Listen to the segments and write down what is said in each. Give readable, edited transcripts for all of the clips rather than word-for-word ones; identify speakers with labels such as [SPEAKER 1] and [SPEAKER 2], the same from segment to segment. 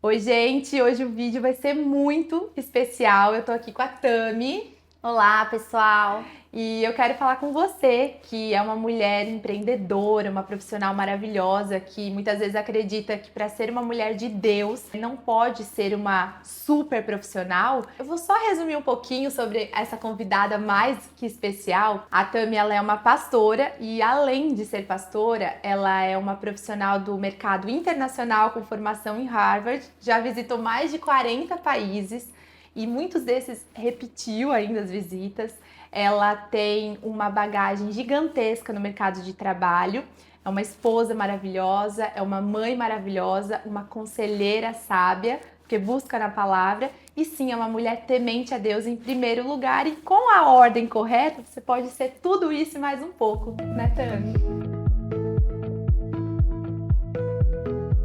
[SPEAKER 1] Oi, gente! Hoje o vídeo vai ser muito especial. Eu tô aqui com a Tami
[SPEAKER 2] Olá, pessoal!
[SPEAKER 1] e eu quero falar com você, que é uma mulher empreendedora, uma profissional maravilhosa, que muitas vezes acredita que para ser uma mulher de Deus não pode ser uma super profissional. Eu vou só resumir um pouquinho sobre essa convidada mais que especial. A Tami, ela é uma pastora e, além de ser pastora, ela é uma profissional do mercado internacional com formação em Harvard, já visitou mais de 40 países e muitos desses repetiu ainda as visitas. Ela tem uma bagagem gigantesca no mercado de trabalho, é uma esposa maravilhosa, é uma mãe maravilhosa, uma conselheira sábia, porque busca na palavra, e sim, é uma mulher temente a Deus em primeiro lugar, e com a ordem correta, você pode ser tudo isso e mais um pouco, né, Tami?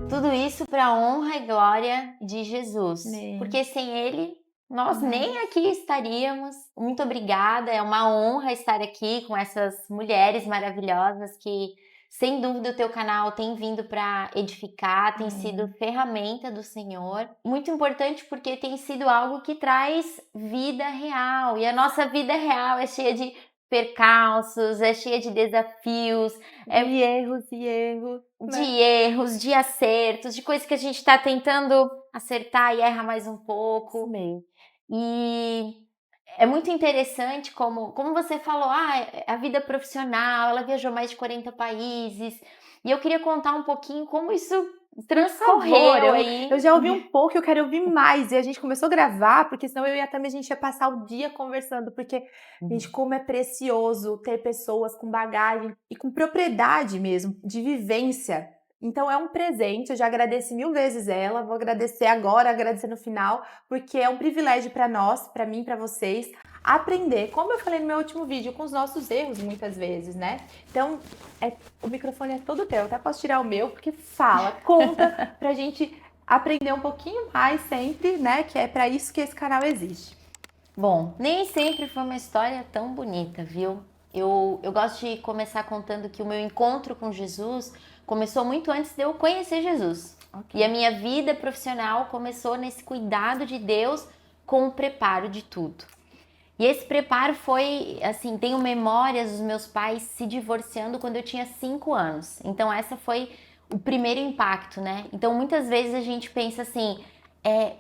[SPEAKER 2] Tudo isso para a honra e glória de Jesus,
[SPEAKER 1] Amém.
[SPEAKER 2] porque sem Ele nós
[SPEAKER 1] Nada.
[SPEAKER 2] nem aqui estaríamos. Muito obrigada, é uma honra estar aqui com essas mulheres maravilhosas que, sem dúvida, o teu canal tem vindo para edificar, tem sido
[SPEAKER 1] Amém.
[SPEAKER 2] ferramenta do Senhor. Muito importante porque tem sido algo que traz vida real, e a nossa vida real é cheia de percalços, é cheia de desafios,
[SPEAKER 1] E erros, e erros,
[SPEAKER 2] de
[SPEAKER 1] né?
[SPEAKER 2] erros, de acertos, de coisas que a gente está tentando acertar e erra mais um
[SPEAKER 1] Isso
[SPEAKER 2] pouco.
[SPEAKER 1] mesmo.
[SPEAKER 2] E é muito interessante como você falou, a vida profissional, ela viajou mais de 40 países. E eu queria contar um pouquinho como isso
[SPEAKER 1] Por favor,
[SPEAKER 2] transcorreu aí.
[SPEAKER 1] eu já ouvi um pouco, eu quero ouvir mais. E a gente começou a gravar, porque senão eu e a Tami a gente ia passar o dia conversando, porque, gente, como é precioso ter pessoas com bagagem e com propriedade mesmo, de vivência. Então é um presente, eu já agradeci mil vezes ela, vou agradecer agora, agradecer no final, porque é um privilégio para nós, para mim, para vocês, aprender, como eu falei no meu último vídeo, com os nossos erros muitas vezes, né? Então, o microfone é todo teu, até posso tirar o meu, porque fala, conta pra gente aprender um pouquinho mais sempre, né? Que é pra isso que esse canal existe.
[SPEAKER 2] Bom, nem sempre foi uma história tão bonita, viu? Eu gosto de começar contando que o meu encontro com Jesus começou muito antes de eu conhecer Jesus.
[SPEAKER 1] Ok.
[SPEAKER 2] E a minha vida profissional começou nesse cuidado de Deus com o preparo de tudo. E esse preparo foi, assim, tenho memórias dos meus pais se divorciando quando eu tinha 5 anos. Então essa foi o primeiro impacto, né? Então muitas vezes a gente pensa assim,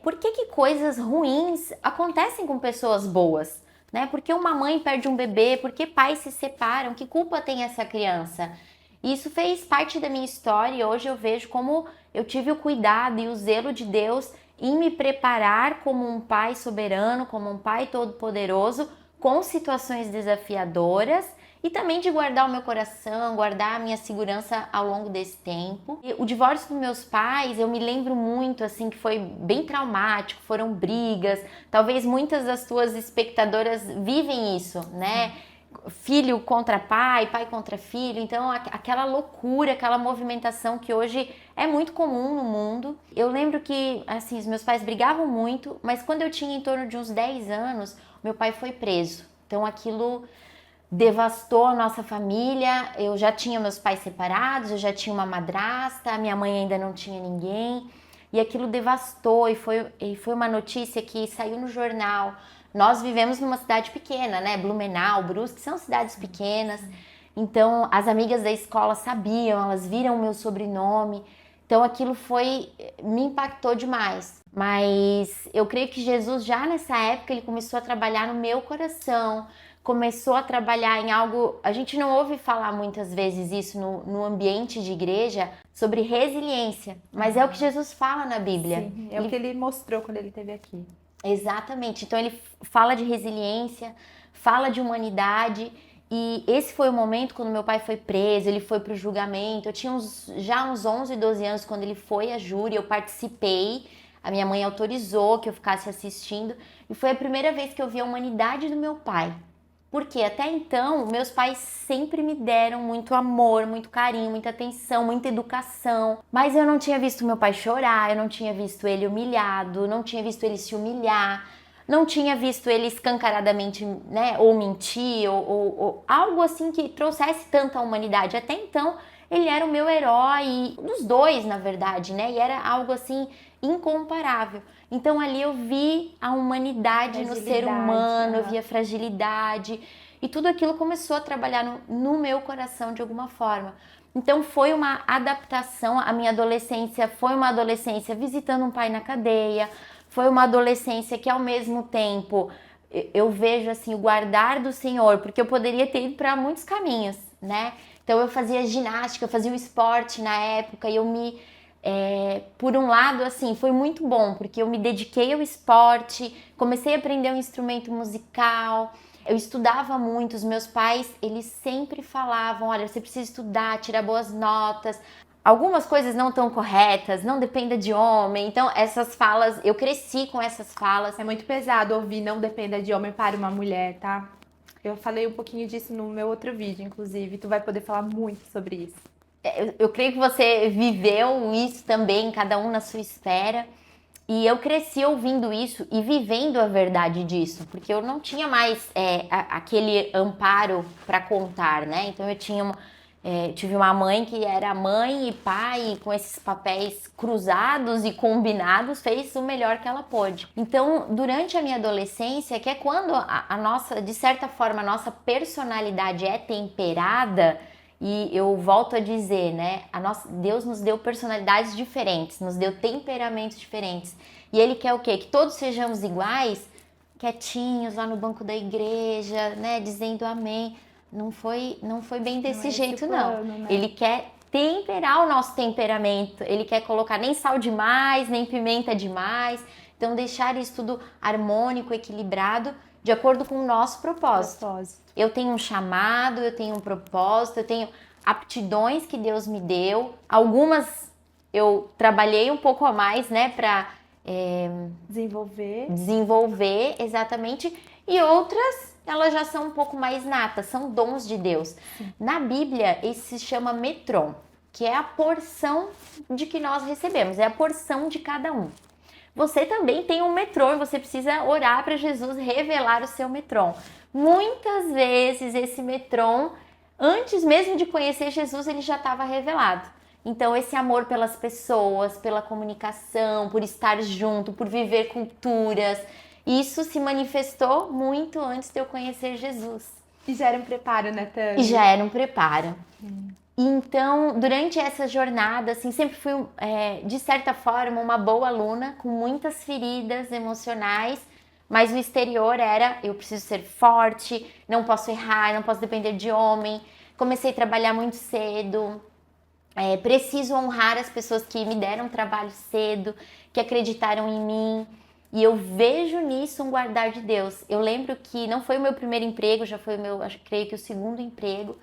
[SPEAKER 2] por que coisas ruins acontecem com pessoas boas? Né? Por que uma mãe perde um bebê? Por que pais se separam? Que culpa tem essa criança? E isso fez parte da minha história e hoje eu vejo como eu tive o cuidado e o zelo de Deus em me preparar como um pai soberano, como um pai todo-poderoso, com situações desafiadoras e também de guardar o meu coração, guardar a minha segurança ao longo desse tempo. E o divórcio dos meus pais, eu me lembro muito, assim, que foi bem traumático, foram brigas, talvez muitas das tuas espectadoras vivem isso, né? Filho contra pai, pai contra filho, então aquela loucura, aquela movimentação que hoje é muito comum no mundo. Eu lembro que, assim, os meus pais brigavam muito, mas quando eu tinha em torno de uns 10 anos, meu pai foi preso. Então aquilo devastou a nossa família. Eu já tinha meus pais separados, eu já tinha uma madrasta, a minha mãe ainda não tinha ninguém. E aquilo devastou e foi uma notícia que saiu no jornal. Nós vivemos numa cidade pequena, né? Blumenau, Brusque, são cidades pequenas. Então, as amigas da escola sabiam, elas viram o meu sobrenome. Então, aquilo me impactou demais. Mas eu creio que Jesus, já nessa época, ele começou a trabalhar no meu coração, começou a trabalhar em algo. A gente não ouve falar muitas vezes isso no ambiente de igreja, sobre resiliência, mas é o que Jesus fala na Bíblia.
[SPEAKER 1] Sim, é o que ele mostrou quando ele esteve aqui.
[SPEAKER 2] Exatamente. Então ele fala de resiliência, fala de humanidade. E esse foi o momento quando meu pai foi preso, ele foi para o julgamento. Eu tinha já uns 11, 12 anos quando ele foi à júri, eu participei. A minha mãe autorizou que eu ficasse assistindo. E foi a primeira vez que eu vi a humanidade do meu pai. Porque até então, meus pais sempre me deram muito amor, muito carinho, muita atenção, muita educação. Mas eu não tinha visto meu pai chorar, eu não tinha visto ele humilhado, não tinha visto ele se humilhar, não tinha visto ele escancaradamente, né, ou mentir, ou algo assim que trouxesse tanta humanidade. Até então, ele era o meu herói, dos dois, na verdade, né? E era algo assim incomparável. Então ali eu vi a humanidade no ser humano, eu vi a fragilidade e tudo aquilo começou a trabalhar no meu coração de alguma forma. Então foi uma adaptação, a minha adolescência foi uma adolescência visitando um pai na cadeia, foi uma adolescência que ao mesmo tempo eu vejo assim o guardar do Senhor, porque eu poderia ter ido para muitos caminhos, né? Então eu fazia ginástica, eu fazia o esporte na época e eu me... por um lado, assim, foi muito bom, porque eu me dediquei ao esporte, comecei a aprender um instrumento musical, eu estudava muito, os meus pais, eles sempre falavam, olha, você precisa estudar, tirar boas notas, algumas coisas não tão corretas, não dependa de homem, então essas falas, eu cresci com essas falas.
[SPEAKER 1] É muito pesado ouvir não dependa de homem para uma mulher, tá? Eu falei um pouquinho disso no meu outro vídeo, inclusive, tu vai poder falar muito sobre isso.
[SPEAKER 2] Eu creio que você viveu isso também, cada um na sua esfera. E eu cresci ouvindo isso e vivendo a verdade disso, porque eu não tinha mais aquele amparo para contar, né? Então eu tive uma mãe que era mãe e pai, e com esses papéis cruzados e combinados, fez o melhor que ela pôde. Então, durante a minha adolescência, que é quando a nossa, de certa forma, a nossa personalidade é temperada. E eu volto a dizer, né? Deus nos deu personalidades diferentes, nos deu temperamentos diferentes. E Ele quer o quê? Que todos sejamos iguais, quietinhos lá no banco da igreja, né? Dizendo amém. Não foi bem desse jeito, não.
[SPEAKER 1] Né?
[SPEAKER 2] Ele quer temperar o nosso temperamento. Ele quer colocar nem sal demais, nem pimenta demais. Então, deixar isso tudo harmônico, equilibrado, de acordo com o nosso propósito. Eu tenho um chamado, eu tenho um propósito, eu tenho aptidões que Deus me deu. Algumas eu trabalhei um pouco a mais, né, para desenvolver, exatamente. E outras, elas já são um pouco mais natas, são dons de Deus. Sim. Na Bíblia, esse se chama metron, que é a porção de que nós recebemos, é a porção de cada um. Você também tem um metron, você precisa orar para Jesus revelar o seu metron. Muitas vezes esse metron, antes mesmo de conhecer Jesus, ele já estava revelado. Então esse amor pelas pessoas, pela comunicação, por estar junto, por viver culturas, isso se manifestou muito antes de eu conhecer Jesus.
[SPEAKER 1] E já era um preparo, né, Tami?
[SPEAKER 2] E já era um preparo. Então, durante essa jornada, assim, sempre fui, de certa forma, uma boa aluna, com muitas feridas emocionais, mas o exterior era, eu preciso ser forte, não posso errar, não posso depender de homem. Comecei a trabalhar muito cedo, preciso honrar as pessoas que me deram trabalho cedo, que acreditaram em mim. E eu vejo nisso um guardar de Deus. Eu lembro que não foi o meu primeiro emprego, já foi o meu, creio que o segundo emprego.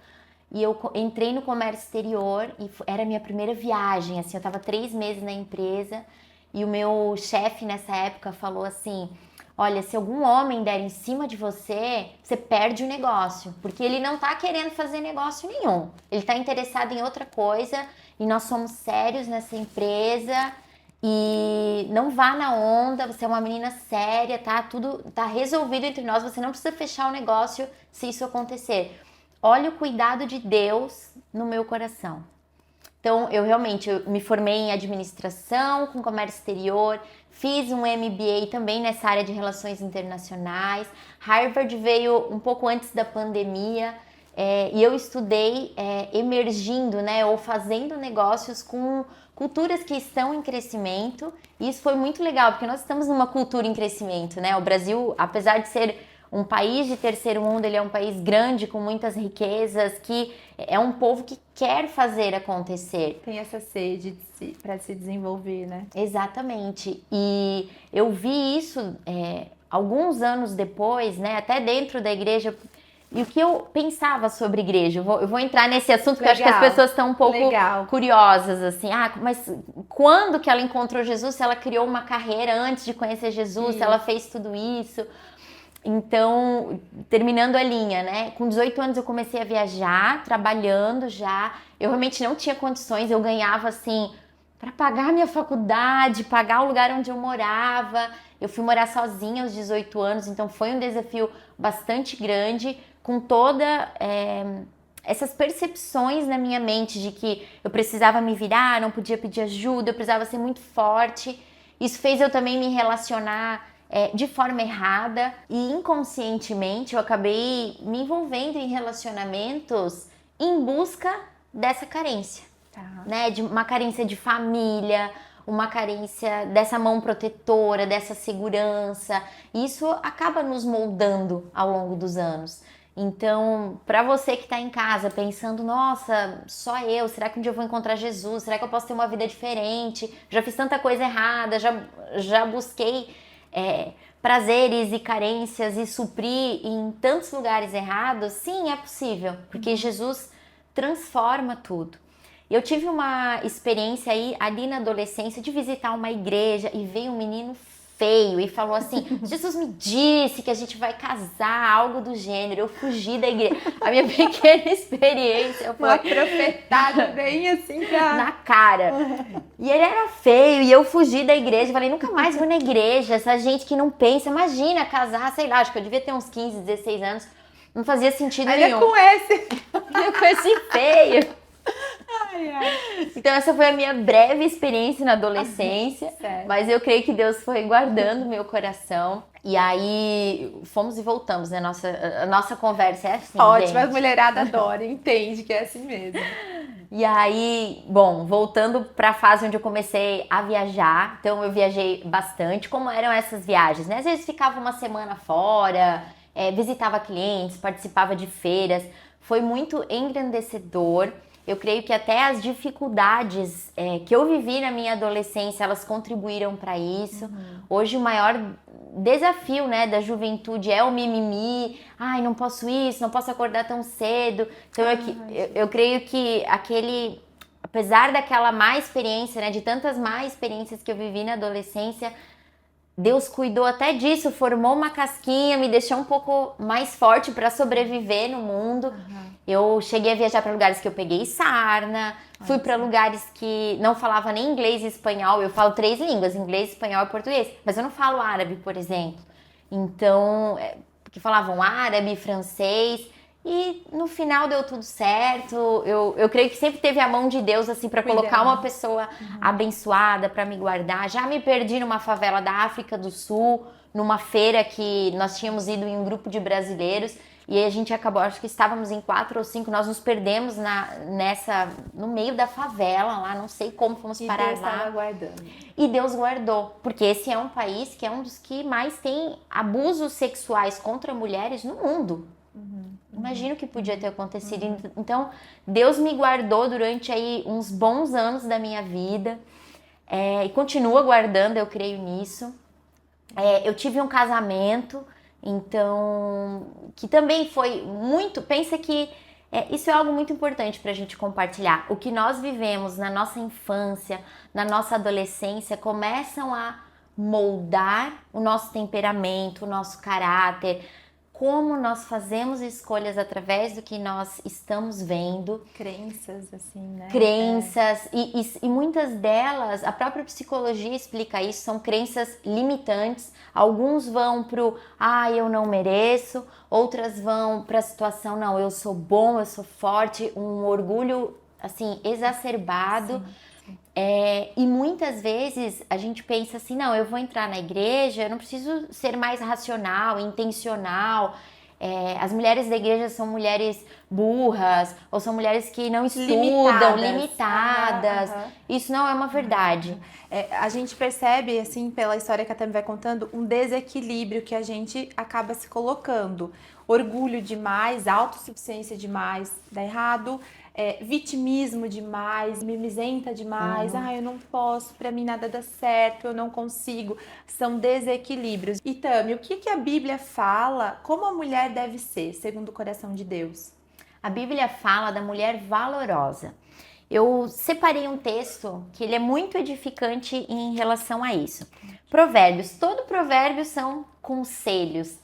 [SPEAKER 2] E eu entrei no comércio exterior e era a minha primeira viagem, assim, eu estava 3 meses na empresa e o meu chefe nessa época falou assim, olha, se algum homem der em cima de você, você perde o negócio, porque ele não está querendo fazer negócio nenhum, ele está interessado em outra coisa e nós somos sérios nessa empresa e não vá na onda, você é uma menina séria, tá? Tudo tá resolvido entre nós, você não precisa fechar o negócio se isso acontecer. Olha o cuidado de Deus no meu coração. Então, eu me formei em administração, com comércio exterior, fiz um MBA também nessa área de relações internacionais. Harvard veio um pouco antes da pandemia e eu estudei emergindo, né, ou fazendo negócios com culturas que estão em crescimento. E isso foi muito legal, porque nós estamos numa cultura em crescimento, né? O Brasil, apesar de ser um país de terceiro mundo, ele é um país grande, com muitas riquezas, que é um povo que quer fazer acontecer.
[SPEAKER 1] Tem essa sede para se desenvolver, né?
[SPEAKER 2] Exatamente. E eu vi isso alguns anos depois, né, até dentro da igreja. E o que eu pensava sobre igreja? Eu vou entrar nesse assunto, porque eu acho que as pessoas estão um pouco curiosas, assim. Mas quando que ela encontrou Jesus? Se ela criou uma carreira antes de conhecer Jesus? Se ela fez tudo isso? Então, terminando a linha, né? Com 18 anos eu comecei a viajar, trabalhando já. Eu realmente não tinha condições, eu ganhava assim, para pagar a minha faculdade, pagar o lugar onde eu morava. Eu fui morar sozinha aos 18 anos, então foi um desafio bastante grande, com toda essas percepções na minha mente de que eu precisava me virar, não podia pedir ajuda, eu precisava ser muito forte. Isso fez eu também me relacionar de forma errada e inconscientemente eu acabei me envolvendo em relacionamentos em busca dessa carência, né? De uma carência de família, uma carência dessa mão protetora, dessa segurança. Isso acaba nos moldando ao longo dos anos. Então, para você que está em casa pensando, nossa, só eu, será que um dia eu vou encontrar Jesus? Será que eu posso ter uma vida diferente? Já fiz tanta coisa errada, já busquei prazeres e carências e suprir em tantos lugares errados. Sim, é possível, porque Jesus transforma tudo. Eu tive uma experiência ali na adolescência de visitar uma igreja e veio um menino feio e falou assim, Jesus me disse que a gente vai casar, algo do gênero. Eu fugi da igreja. A minha pequena experiência foi
[SPEAKER 1] uma profetada bem assim
[SPEAKER 2] na cara. E ele era feio e eu fugi da igreja. Falei, nunca mais vou na igreja. Essa gente que não pensa, imagina casar, sei lá, acho que eu devia ter uns 15, 16 anos. Não fazia sentido nenhum.
[SPEAKER 1] Com esse.
[SPEAKER 2] Com esse feio. Então essa foi a minha breve experiência na adolescência, mas eu creio que Deus foi guardando meu coração. E aí fomos e voltamos, né? A nossa conversa é assim,
[SPEAKER 1] ótimo,
[SPEAKER 2] gente.
[SPEAKER 1] A mulherada adora, entende que é assim mesmo.
[SPEAKER 2] E aí, bom, voltando para a fase onde eu comecei a viajar, então eu viajei bastante. Como eram essas viagens, né? Às vezes ficava uma semana fora, visitava clientes, participava de feiras. Foi muito engrandecedor. Eu creio que até as dificuldades que eu vivi na minha adolescência, elas contribuíram para isso. Hoje o maior desafio, né, da juventude é o mimimi. Ai, não posso isso, não posso acordar tão cedo. Então eu creio que apesar daquela má experiência, né, de tantas más experiências que eu vivi na adolescência, Deus cuidou até disso, formou uma casquinha, me deixou um pouco mais forte para sobreviver no mundo. Eu cheguei a viajar para lugares que eu peguei sarna, fui para lugares que não falava nem inglês e espanhol. Eu falo 3 línguas, inglês, espanhol e português, mas eu não falo árabe, por exemplo. Então, porque falavam árabe, francês, e no final deu tudo certo. Eu creio que sempre teve a mão de Deus assim para colocar uma pessoa abençoada para me guardar. Já me perdi numa favela da África do Sul, numa feira que nós tínhamos ido em um grupo de brasileiros. E aí a gente acabou, acho que estávamos em 4 ou 5, nós nos perdemos no meio da favela lá, não sei como fomos parar
[SPEAKER 1] Deus
[SPEAKER 2] lá.
[SPEAKER 1] estava guardando.
[SPEAKER 2] E Deus guardou, porque esse é um país que é um dos que mais tem abusos sexuais contra mulheres no mundo. Imagino o que podia ter acontecido. Então, Deus me guardou durante aí uns bons anos da minha vida e continua guardando, eu creio nisso. Eu tive um casamento, então, que também foi muito... Pensa que isso é algo muito importante para a gente compartilhar. O que nós vivemos na nossa infância, na nossa adolescência, começam a moldar o nosso temperamento, o nosso caráter, como nós fazemos escolhas através do que nós estamos vendo.
[SPEAKER 1] Crenças, assim, né?
[SPEAKER 2] Crenças, e muitas delas, a própria psicologia explica isso, são crenças limitantes. Alguns vão pro, eu não mereço, outras vão pra situação, não, eu sou bom, eu sou forte, um orgulho, assim, exacerbado. E muitas vezes a gente pensa assim, não, eu vou entrar na igreja, eu não preciso ser mais racional, intencional. As mulheres da igreja são mulheres burras, ou são mulheres que não estudam, limitadas. Isso não é uma verdade.
[SPEAKER 1] A gente percebe, assim, pela história que a Tami vai contando, um desequilíbrio que a gente acaba se colocando. Orgulho demais, autossuficiência demais, dá errado. Vitimismo demais, mimizenta demais, eu não posso, pra mim nada dá certo, eu não consigo, são desequilíbrios. E Tami, o que a Bíblia fala, como a mulher deve ser, segundo o coração de Deus?
[SPEAKER 2] A Bíblia fala da mulher valorosa. Eu separei um texto que ele é muito edificante em relação a isso. Provérbios, todo provérbio são conselhos.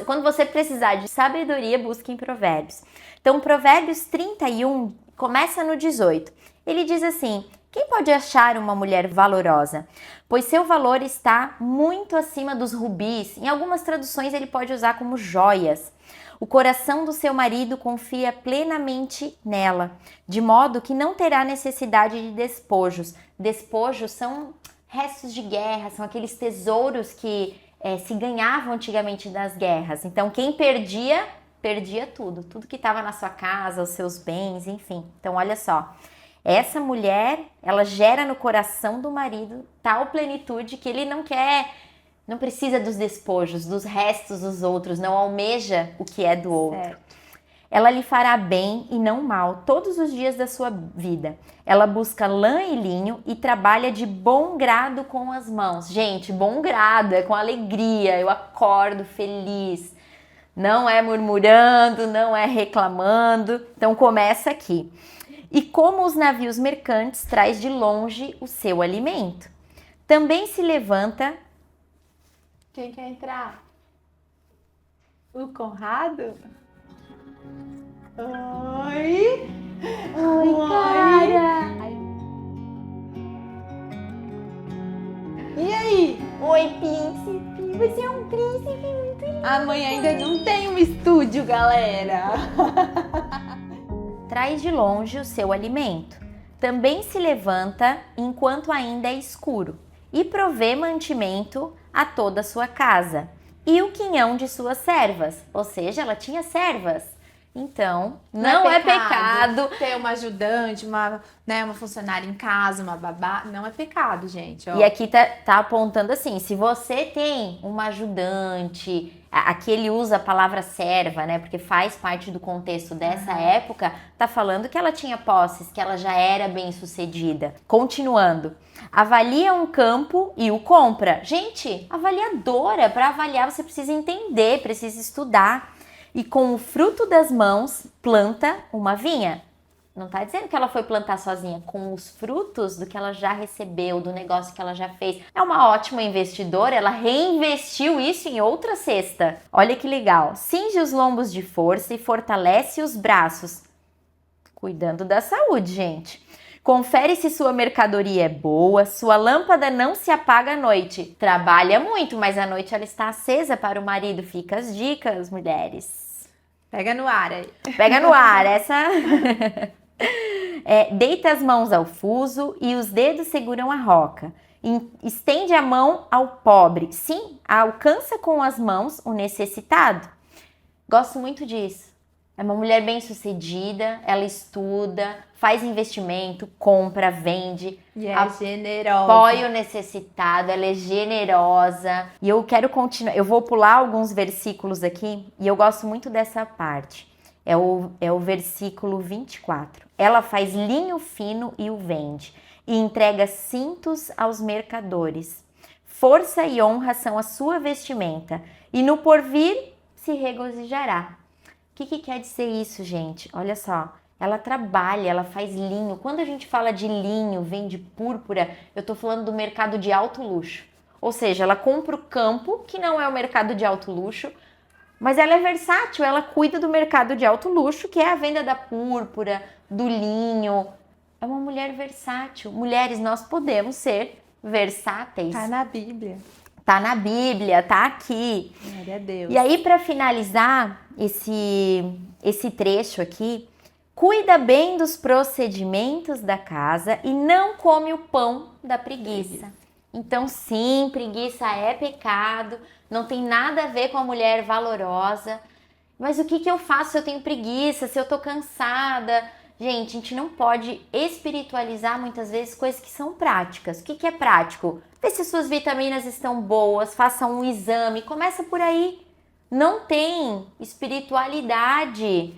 [SPEAKER 2] Quando você precisar de sabedoria, busque em Provérbios. Então, Provérbios 31 começa no 18. Ele diz assim: quem pode achar uma mulher valorosa? Pois seu valor está muito acima dos rubis. Em algumas traduções ele pode usar como joias. O coração do seu marido confia plenamente nela, de modo que não terá necessidade de despojos. Despojos são restos de guerra, são aqueles tesouros que se ganhavam antigamente das guerras. Então, quem perdia tudo que estava na sua casa, os seus bens, enfim. Então, olha só, essa mulher, ela gera no coração do marido tal plenitude que ele não precisa dos despojos, dos restos dos outros, não almeja o que é do outro.
[SPEAKER 1] Certo.
[SPEAKER 2] Ela lhe fará bem e não mal todos os dias da sua vida. Ela busca lã e linho e trabalha de bom grado com as mãos. Gente, bom grado é com alegria, eu acordo feliz. Não é murmurando, não é reclamando. Então começa aqui. E como os navios mercantes, traz de longe o seu alimento. Também se levanta...
[SPEAKER 1] Quem quer entrar? O Conrado? Oi!
[SPEAKER 2] Oi, cara!
[SPEAKER 1] E aí?
[SPEAKER 2] Oi, príncipe! Você é um príncipe muito lindo!
[SPEAKER 1] A mãe ainda não tem um estúdio, galera!
[SPEAKER 2] Traz de longe o seu alimento. Também se levanta enquanto ainda é escuro e provê mantimento a toda a sua casa e o quinhão de suas servas. Ou seja, ela tinha servas. Então, não é pecado
[SPEAKER 1] ter uma ajudante, uma funcionária em casa, uma babá. Não é pecado, gente. Ó.
[SPEAKER 2] E aqui tá apontando assim, se você tem uma ajudante, aqui ele usa a palavra serva, né? Porque faz parte do contexto dessa época, tá falando que ela tinha posses, que ela já era bem-sucedida. Continuando. Avalia um campo e o compra. Gente, avaliadora, para avaliar você precisa entender, precisa estudar. E com o fruto das mãos, planta uma vinha. Não está dizendo que ela foi plantar sozinha, com os frutos do que ela já recebeu, do negócio que ela já fez. É uma ótima investidora, ela reinvestiu isso em outra cesta. Olha que legal. Cinge os lombos de força e fortalece os braços. Cuidando da saúde, gente. Confere se sua mercadoria é boa, sua lâmpada não se apaga à noite. Trabalha muito, mas à noite ela está acesa para o marido. Fica as dicas, mulheres.
[SPEAKER 1] Pega no ar aí.
[SPEAKER 2] Pega no ar, essa... deita as mãos ao fuso e os dedos seguram a roca. Estende a mão ao pobre. Sim, alcança com as mãos o necessitado. Gosto muito disso. É uma mulher bem-sucedida, ela estuda, faz investimento, compra, vende.
[SPEAKER 1] E é generosa.
[SPEAKER 2] Apoia o necessitado, ela é generosa. E eu quero continuar, eu vou pular alguns versículos aqui e eu gosto muito dessa parte. É o versículo 24. Ela faz linho fino e o vende, e entrega cintos aos mercadores. Força e honra são a sua vestimenta, e no porvir se regozijará. O que quer dizer isso, gente? Olha só, ela trabalha, ela faz linho. Quando a gente fala de linho, vende púrpura, eu tô falando do mercado de alto luxo. Ou seja, ela compra o campo, que não é o mercado de alto luxo, mas ela é versátil, ela cuida do mercado de alto luxo, que é a venda da púrpura, do linho. É uma mulher versátil. Mulheres, nós podemos ser versáteis.
[SPEAKER 1] Tá na Bíblia.
[SPEAKER 2] Tá na Bíblia, tá aqui.
[SPEAKER 1] Glória a Deus.
[SPEAKER 2] E aí, para finalizar esse trecho aqui, cuida bem dos procedimentos da casa e não come o pão da preguiça. Então, sim, preguiça é pecado, não tem nada a ver com a mulher valorosa. Mas o que eu faço se eu tenho preguiça, se eu tô cansada? Gente, a gente não pode espiritualizar muitas vezes coisas que são práticas. O que é prático? Vê se suas vitaminas estão boas, faça um exame, começa por aí. Não tem espiritualidade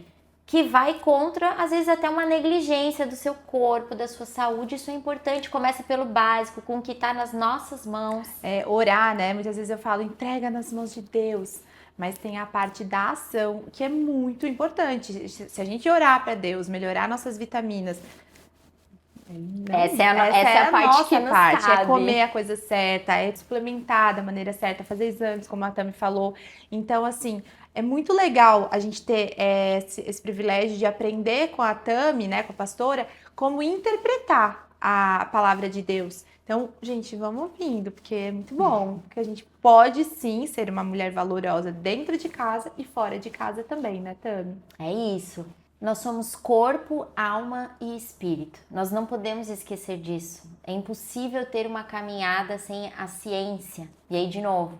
[SPEAKER 2] que vai contra, às vezes, até uma negligência do seu corpo, da sua saúde. Isso é importante, começa pelo básico, com o que está nas nossas mãos.
[SPEAKER 1] Orar, né? Muitas vezes eu falo, entrega nas mãos de Deus. Mas tem a parte da ação, que é muito importante. Se a gente orar para Deus, melhorar nossas vitaminas...
[SPEAKER 2] Essa é a parte que nos cabe.
[SPEAKER 1] É comer a coisa certa, é suplementar da maneira certa, fazer exames, como a Tami falou. Então, assim, é muito legal a gente ter esse privilégio de aprender com a Tami, né, com a pastora, como interpretar a palavra de Deus. Então, gente, vamos ouvindo, porque é muito bom. Porque a gente pode, sim, ser uma mulher valorosa dentro de casa e fora de casa também, né, Tami?
[SPEAKER 2] É isso. Nós somos corpo, alma e espírito. Nós não podemos esquecer disso. É impossível ter uma caminhada sem a ciência. E aí, de novo,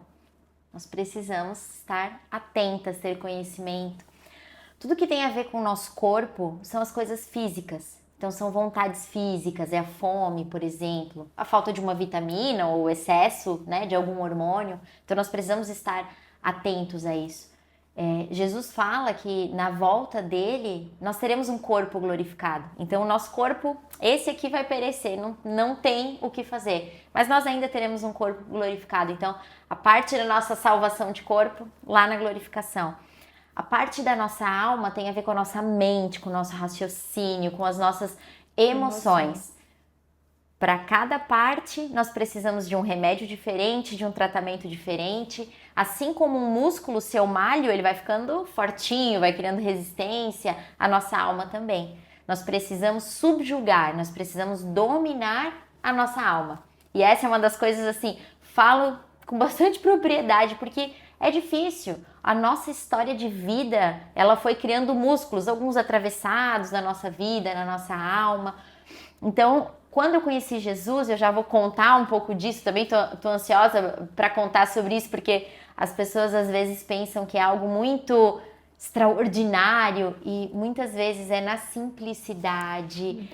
[SPEAKER 2] nós precisamos estar atentas, ter conhecimento. Tudo que tem a ver com o nosso corpo são as coisas físicas. Então, são vontades físicas, é a fome, por exemplo, a falta de uma vitamina ou o excesso, né, de algum hormônio. Então, nós precisamos estar atentos a isso. Jesus fala que na volta dele, nós teremos um corpo glorificado. Então, o nosso corpo, esse aqui vai perecer, não tem o que fazer. Mas nós ainda teremos um corpo glorificado. Então, a parte da nossa salvação de corpo, lá na glorificação. A parte da nossa alma tem a ver com a nossa mente, com o nosso raciocínio, com as nossas emoções. Para cada parte, nós precisamos de um remédio diferente, de um tratamento diferente. Assim como um músculo, seu malho, ele vai ficando fortinho, vai criando resistência, a nossa alma também. Nós precisamos subjugar, nós precisamos dominar a nossa alma. E essa é uma das coisas, assim, falo com bastante propriedade, porque é difícil. A nossa história de vida, ela foi criando músculos, alguns atravessados na nossa vida, na nossa alma. Então, quando eu conheci Jesus, eu já vou contar um pouco disso também, tô ansiosa para contar sobre isso, porque as pessoas às vezes pensam que é algo muito extraordinário e muitas vezes é na simplicidade,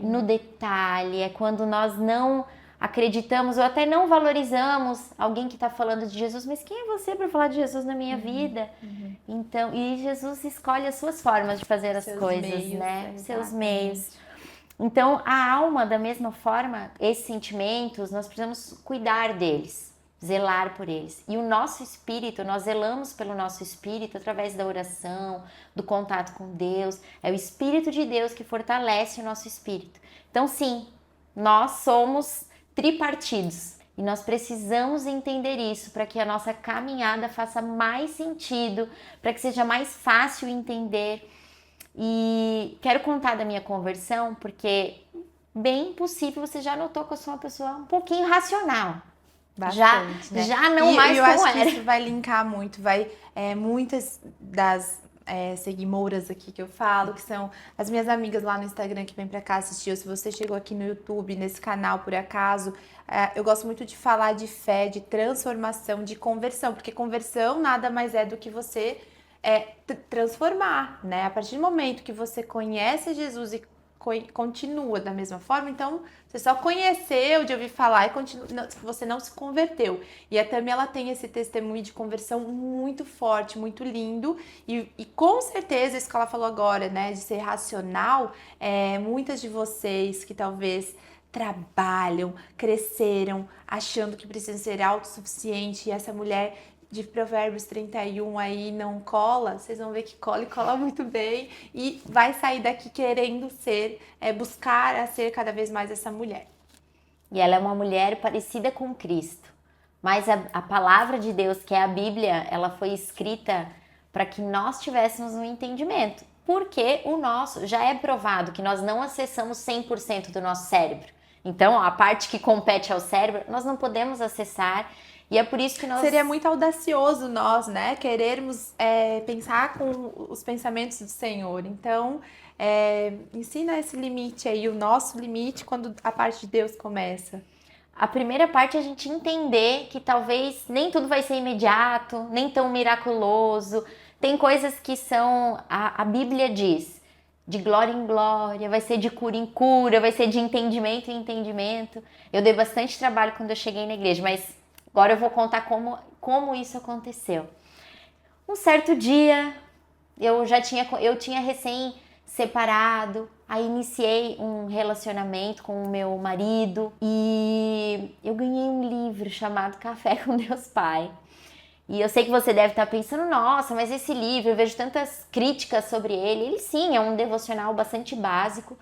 [SPEAKER 2] no detalhe, é quando nós não acreditamos ou até não valorizamos alguém que está falando de Jesus, mas quem é você para falar de Jesus na minha vida? Então, e Jesus escolhe as suas formas de fazer as coisas, meios, né? Seus meios. Então, a alma, da mesma forma, esses sentimentos, nós precisamos cuidar deles, zelar por eles. E o nosso espírito, nós zelamos pelo nosso espírito através da oração, do contato com Deus. É o Espírito de Deus que fortalece o nosso espírito. Então, sim, nós somos tripartidos e nós precisamos entender isso para que a nossa caminhada faça mais sentido, para que seja mais fácil entender. E quero contar da minha conversão, porque bem possível você já notou que eu sou uma pessoa um pouquinho racional.
[SPEAKER 1] Bastante, né?
[SPEAKER 2] Já não mais
[SPEAKER 1] eu
[SPEAKER 2] como
[SPEAKER 1] acho
[SPEAKER 2] era.
[SPEAKER 1] Que isso vai linkar muito, muitas das seguimoras aqui que eu falo, que são as minhas amigas lá no Instagram que vem pra cá assistir, ou se você chegou aqui no YouTube, nesse canal por acaso, eu gosto muito de falar de fé, de transformação, de conversão, porque conversão nada mais é do que você transformar, né? A partir do momento que você conhece Jesus e continua da mesma forma, então você só conheceu de ouvir falar e você não se converteu. E a Tami, ela tem esse testemunho de conversão muito forte, muito lindo, e com certeza isso que ela falou agora, né, de ser racional, muitas de vocês que talvez trabalham, cresceram, achando que precisam ser autossuficiente, e essa mulher de Provérbios 31 aí não cola, vocês vão ver que cola e cola muito bem e vai sair daqui querendo buscar a ser cada vez mais essa mulher.
[SPEAKER 2] E ela é uma mulher parecida com Cristo, mas a palavra de Deus, que é a Bíblia, ela foi escrita para que nós tivéssemos um entendimento, porque o nosso, já é provado que nós não acessamos 100% do nosso cérebro. Então, a parte que compete ao cérebro, nós não podemos acessar. E é por isso que nós...
[SPEAKER 1] Seria muito audacioso nós, né, querermos pensar com os pensamentos do Senhor. Então, ensina esse limite aí, o nosso limite, quando a parte de Deus começa.
[SPEAKER 2] A primeira parte é a gente entender que talvez nem tudo vai ser imediato, nem tão miraculoso. Tem coisas que são, a Bíblia diz, de glória em glória, vai ser de cura em cura, vai ser de entendimento em entendimento. Eu dei bastante trabalho quando eu cheguei na igreja, mas... agora eu vou contar como isso aconteceu. Um certo dia, eu tinha recém separado, aí iniciei um relacionamento com o meu marido e eu ganhei um livro chamado Café com Deus Pai. E eu sei que você deve estar pensando, nossa, mas esse livro, eu vejo tantas críticas sobre ele. Ele sim, é um devocional bastante básico,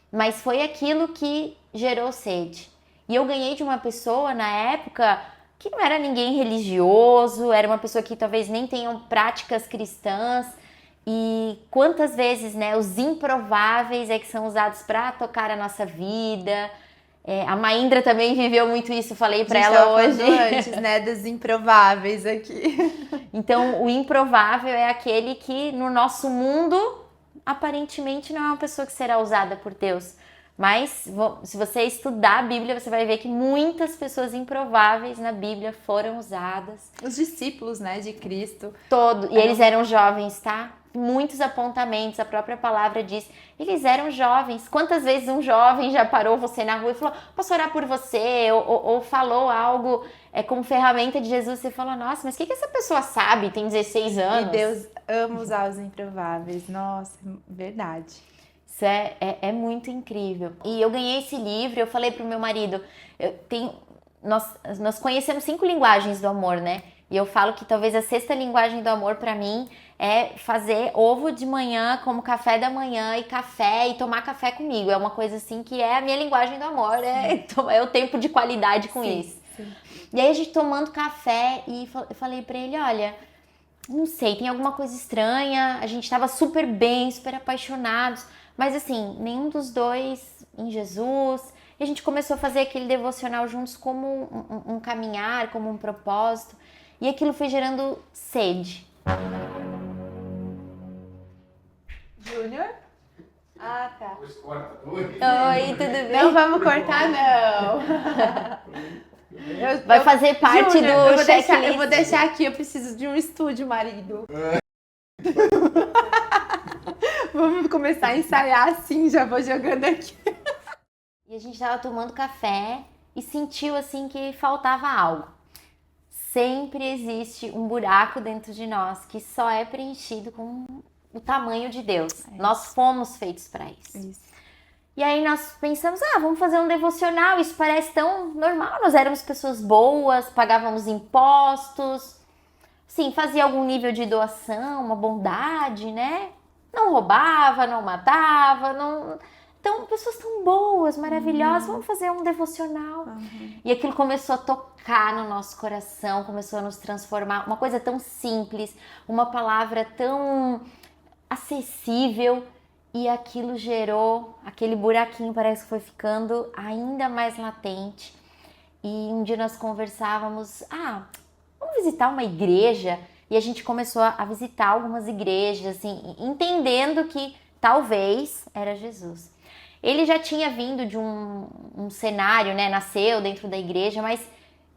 [SPEAKER 2] mas foi aquilo que gerou sede. E eu ganhei de uma pessoa na época... que não era ninguém religioso, era uma pessoa que talvez nem tenham práticas cristãs. E quantas vezes, né, os improváveis que são usados para tocar a nossa vida. A Maindra também viveu muito isso, falei para ela hoje.
[SPEAKER 1] Antes, né, dos improváveis aqui.
[SPEAKER 2] Então, o improvável é aquele que no nosso mundo aparentemente não é uma pessoa que será usada por Deus. Mas se você estudar a Bíblia, você vai ver que muitas pessoas improváveis na Bíblia foram usadas.
[SPEAKER 1] Os discípulos, né, de Cristo.
[SPEAKER 2] E eles eram jovens, tá? Muitos apontamentos, a própria palavra diz. Eles eram jovens. Quantas vezes um jovem já parou você na rua e falou, posso orar por você? Ou falou algo como ferramenta de Jesus. Você fala, nossa, mas o que essa pessoa sabe? Tem 16 anos.
[SPEAKER 1] E Deus ama usar os improváveis. Nossa, verdade.
[SPEAKER 2] Isso é muito incrível. E eu ganhei esse livro, eu falei pro meu marido, nós conhecemos 5 linguagens do amor, né? E eu falo que talvez a 6ª linguagem do amor pra mim é fazer ovo de manhã como café da manhã e tomar café comigo. É uma coisa assim que é a minha linguagem do amor, é o tempo de qualidade com isso.
[SPEAKER 1] Sim.
[SPEAKER 2] E aí a gente tomando café e eu falei pra ele, olha, não sei, tem alguma coisa estranha, a gente tava super bem, super apaixonados, mas assim, nenhum dos dois em Jesus. E a gente começou a fazer aquele devocional juntos como um caminhar, como um propósito. E aquilo foi gerando sede.
[SPEAKER 1] Júnior? Ah, tá.
[SPEAKER 2] Oi, tudo bem?
[SPEAKER 1] Não vamos cortar, não.
[SPEAKER 2] Vai fazer parte
[SPEAKER 1] Júnior,
[SPEAKER 2] do checklist.
[SPEAKER 1] Eu vou deixar aqui, eu preciso de um estúdio, marido. Vamos começar a ensaiar assim, já vou jogando aqui.
[SPEAKER 2] E a gente tava tomando café e sentiu assim que faltava algo. Sempre existe um buraco dentro de nós que só é preenchido com o tamanho de Deus. Nós fomos feitos para isso. E aí nós pensamos, vamos fazer um devocional, isso parece tão normal. Nós éramos pessoas boas, pagávamos impostos, sim, fazia algum nível de doação, uma bondade, né? Não roubava, não matava, não... Então, pessoas tão boas, maravilhosas, vamos fazer um devocional. E aquilo começou a tocar no nosso coração, começou a nos transformar. Uma coisa tão simples, uma palavra tão acessível. E aquilo gerou, aquele buraquinho parece que foi ficando ainda mais latente. E um dia nós conversávamos, vamos visitar uma igreja? E a gente começou a visitar algumas igrejas, assim, entendendo que talvez era Jesus. Ele já tinha vindo de um cenário, né? Nasceu dentro da igreja, mas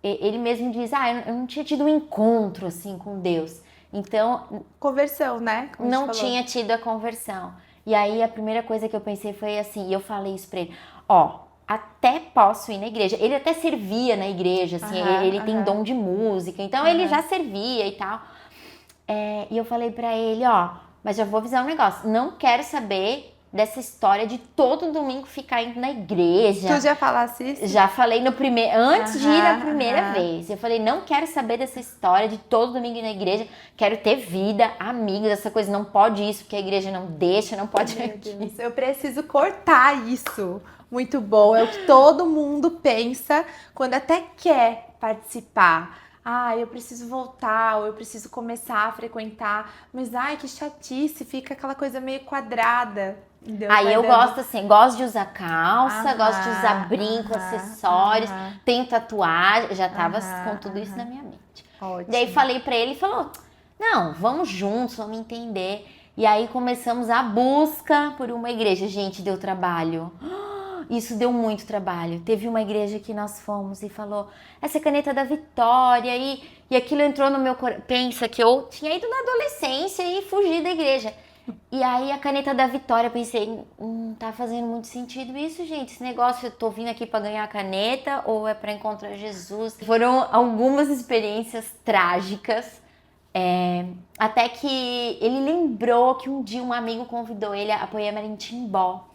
[SPEAKER 2] ele mesmo diz, eu não tinha tido um encontro assim com Deus. Então...
[SPEAKER 1] Conversão, né? Como
[SPEAKER 2] não tinha tido a conversão. E aí a primeira coisa que eu pensei foi assim, e eu falei isso pra ele, até posso ir na igreja. Ele até servia na igreja, assim, ele tem dom de música, então ele já servia e tal. E eu falei pra ele, mas já vou avisar um negócio, não quero saber dessa história de todo domingo ficar indo na igreja.
[SPEAKER 1] Tu já falasse isso?
[SPEAKER 2] Já falei antes de ir a primeira vez. Eu falei, não quero saber dessa história de todo domingo ir na igreja. Quero ter vida, amigos, essa coisa. Não pode isso, porque a igreja não deixa, não pode aqui.
[SPEAKER 1] Eu preciso cortar isso. Muito bom. É o que todo mundo pensa quando até quer participar. Eu preciso voltar, ou eu preciso começar a frequentar. Mas, que chatice, fica aquela coisa meio quadrada.
[SPEAKER 2] Aí eu gosto assim, gosto de usar calça, gosto de usar brinco, acessórios, tenho tatuagem, já tava com tudo isso na minha mente.
[SPEAKER 1] Ótimo.
[SPEAKER 2] Daí falei pra ele, falou, não, vamos juntos, vamos entender. E aí começamos a busca por uma igreja. Gente, deu trabalho. Isso deu muito trabalho. Teve uma igreja que nós fomos e falou, essa é a caneta da Vitória, e aquilo entrou no meu coração. Pensa que eu tinha ido na adolescência e fugi da igreja. E aí a caneta da Vitória, pensei, tá fazendo muito sentido isso, gente. Esse negócio, eu tô vindo aqui pra ganhar a caneta ou é pra encontrar Jesus? Foram algumas experiências trágicas, até que ele lembrou que um dia um amigo convidou ele a Poema em Timbó.